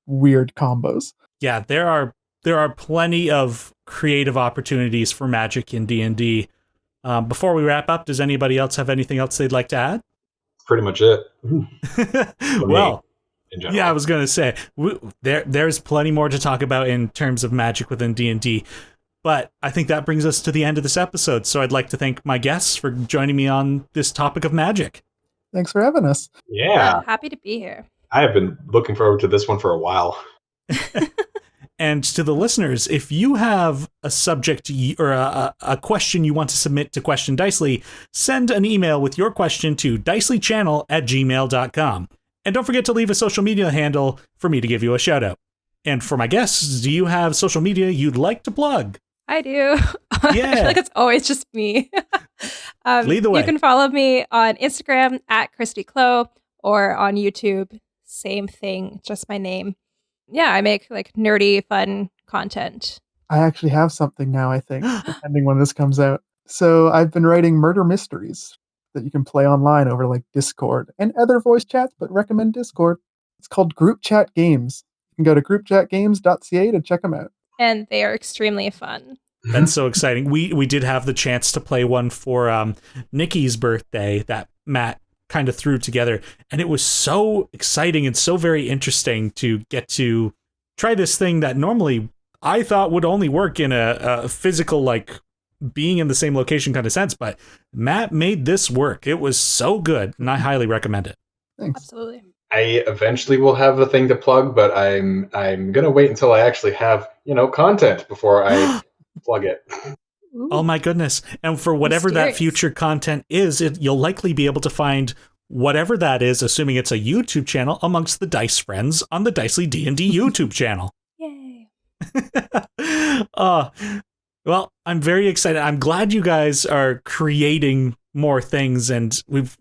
[SPEAKER 4] weird combos.
[SPEAKER 1] Yeah, there are plenty of creative opportunities for magic in D&D. Before we wrap up, does anybody else have anything else they'd like to add?
[SPEAKER 2] Pretty much it.
[SPEAKER 1] Well, yeah, I was going to say, there's plenty more to talk about in terms of magic within D&D. But I think that brings us to the end of this episode. So I'd like to thank my guests for joining me on this topic of magic.
[SPEAKER 4] Thanks for having us.
[SPEAKER 2] Yeah.
[SPEAKER 3] Happy to be here.
[SPEAKER 2] I have been looking forward to this one for a while.
[SPEAKER 1] And to the listeners, if you have a subject or a question you want to submit to Question Dicely, send an email with your question to dicelychannel@gmail.com. And don't forget to leave a social media handle for me to give you a shout out. And for my guests, do you have social media you'd like to plug?
[SPEAKER 3] I do. I
[SPEAKER 1] Yeah.
[SPEAKER 3] feel like it's always just me.
[SPEAKER 1] Lead the way.
[SPEAKER 3] You can follow me on Instagram at Christy Clow or on YouTube. Same thing, just my name. Yeah, I make like nerdy, fun content.
[SPEAKER 4] I actually have something now, I think, depending when this comes out. So I've been writing murder mysteries that you can play online over like Discord and other voice chats, but recommend Discord. It's called Group Chat Games. You can go to groupchatgames.ca to check them out.
[SPEAKER 3] And they are extremely fun.
[SPEAKER 1] That's so exciting. We did have the chance to play one for Nikki's birthday that Matt kind of threw together, and it was so exciting and so very interesting to get to try this thing that normally I thought would only work in a physical, like being in the same location kind of sense, but Matt made this work. It was so good, and I highly recommend it.
[SPEAKER 4] Thanks.
[SPEAKER 3] Absolutely.
[SPEAKER 2] I eventually will have a thing to plug, but I'm gonna wait until I actually have content before I plug it.
[SPEAKER 3] Ooh.
[SPEAKER 1] Oh my goodness. And for whatever that
[SPEAKER 3] Mysterious.
[SPEAKER 1] future content is, you'll likely be able to find whatever that is, assuming it's a YouTube channel, amongst the Dice friends on the Dicely DnD YouTube channel.
[SPEAKER 3] Yay.
[SPEAKER 1] Well, I'm very excited. I'm glad you guys are creating more things, and we've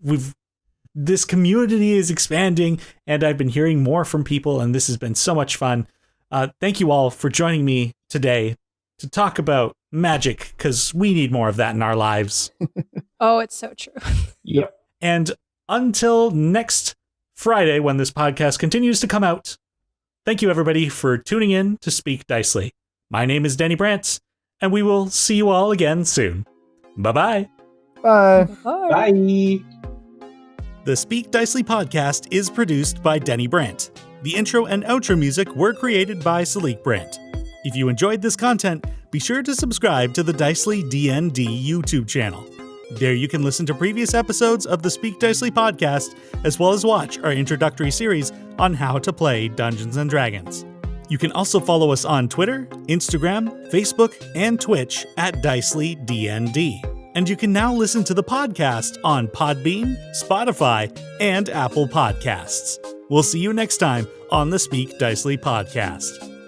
[SPEAKER 1] this community is expanding, and I've been hearing more from people, and this has been so much fun. Thank you all for joining me today to talk about magic, because we need more of that in our lives.
[SPEAKER 3] Oh, it's so true.
[SPEAKER 2] Yep.
[SPEAKER 1] And until next Friday, when this podcast continues to come out, thank you everybody for tuning in to Speak Dicely. My name is Teni Brant, and we will see you all again soon. Bye-bye.
[SPEAKER 4] Bye.
[SPEAKER 3] Bye.
[SPEAKER 2] Bye.
[SPEAKER 1] The Speak Dicely podcast is produced by Teni Brant. The intro and outro music were created by Salik Brant. If you enjoyed this content, be sure to subscribe to the Dicely DnD YouTube channel. There you can listen to previous episodes of the Speak Dicely podcast, as well as watch our introductory series on how to play Dungeons & Dragons. You can also follow us on Twitter, Instagram, Facebook, and Twitch at Dicely DnD. And you can now listen to the podcast on Podbean, Spotify, and Apple Podcasts. We'll see you next time on the Speak Dicely podcast.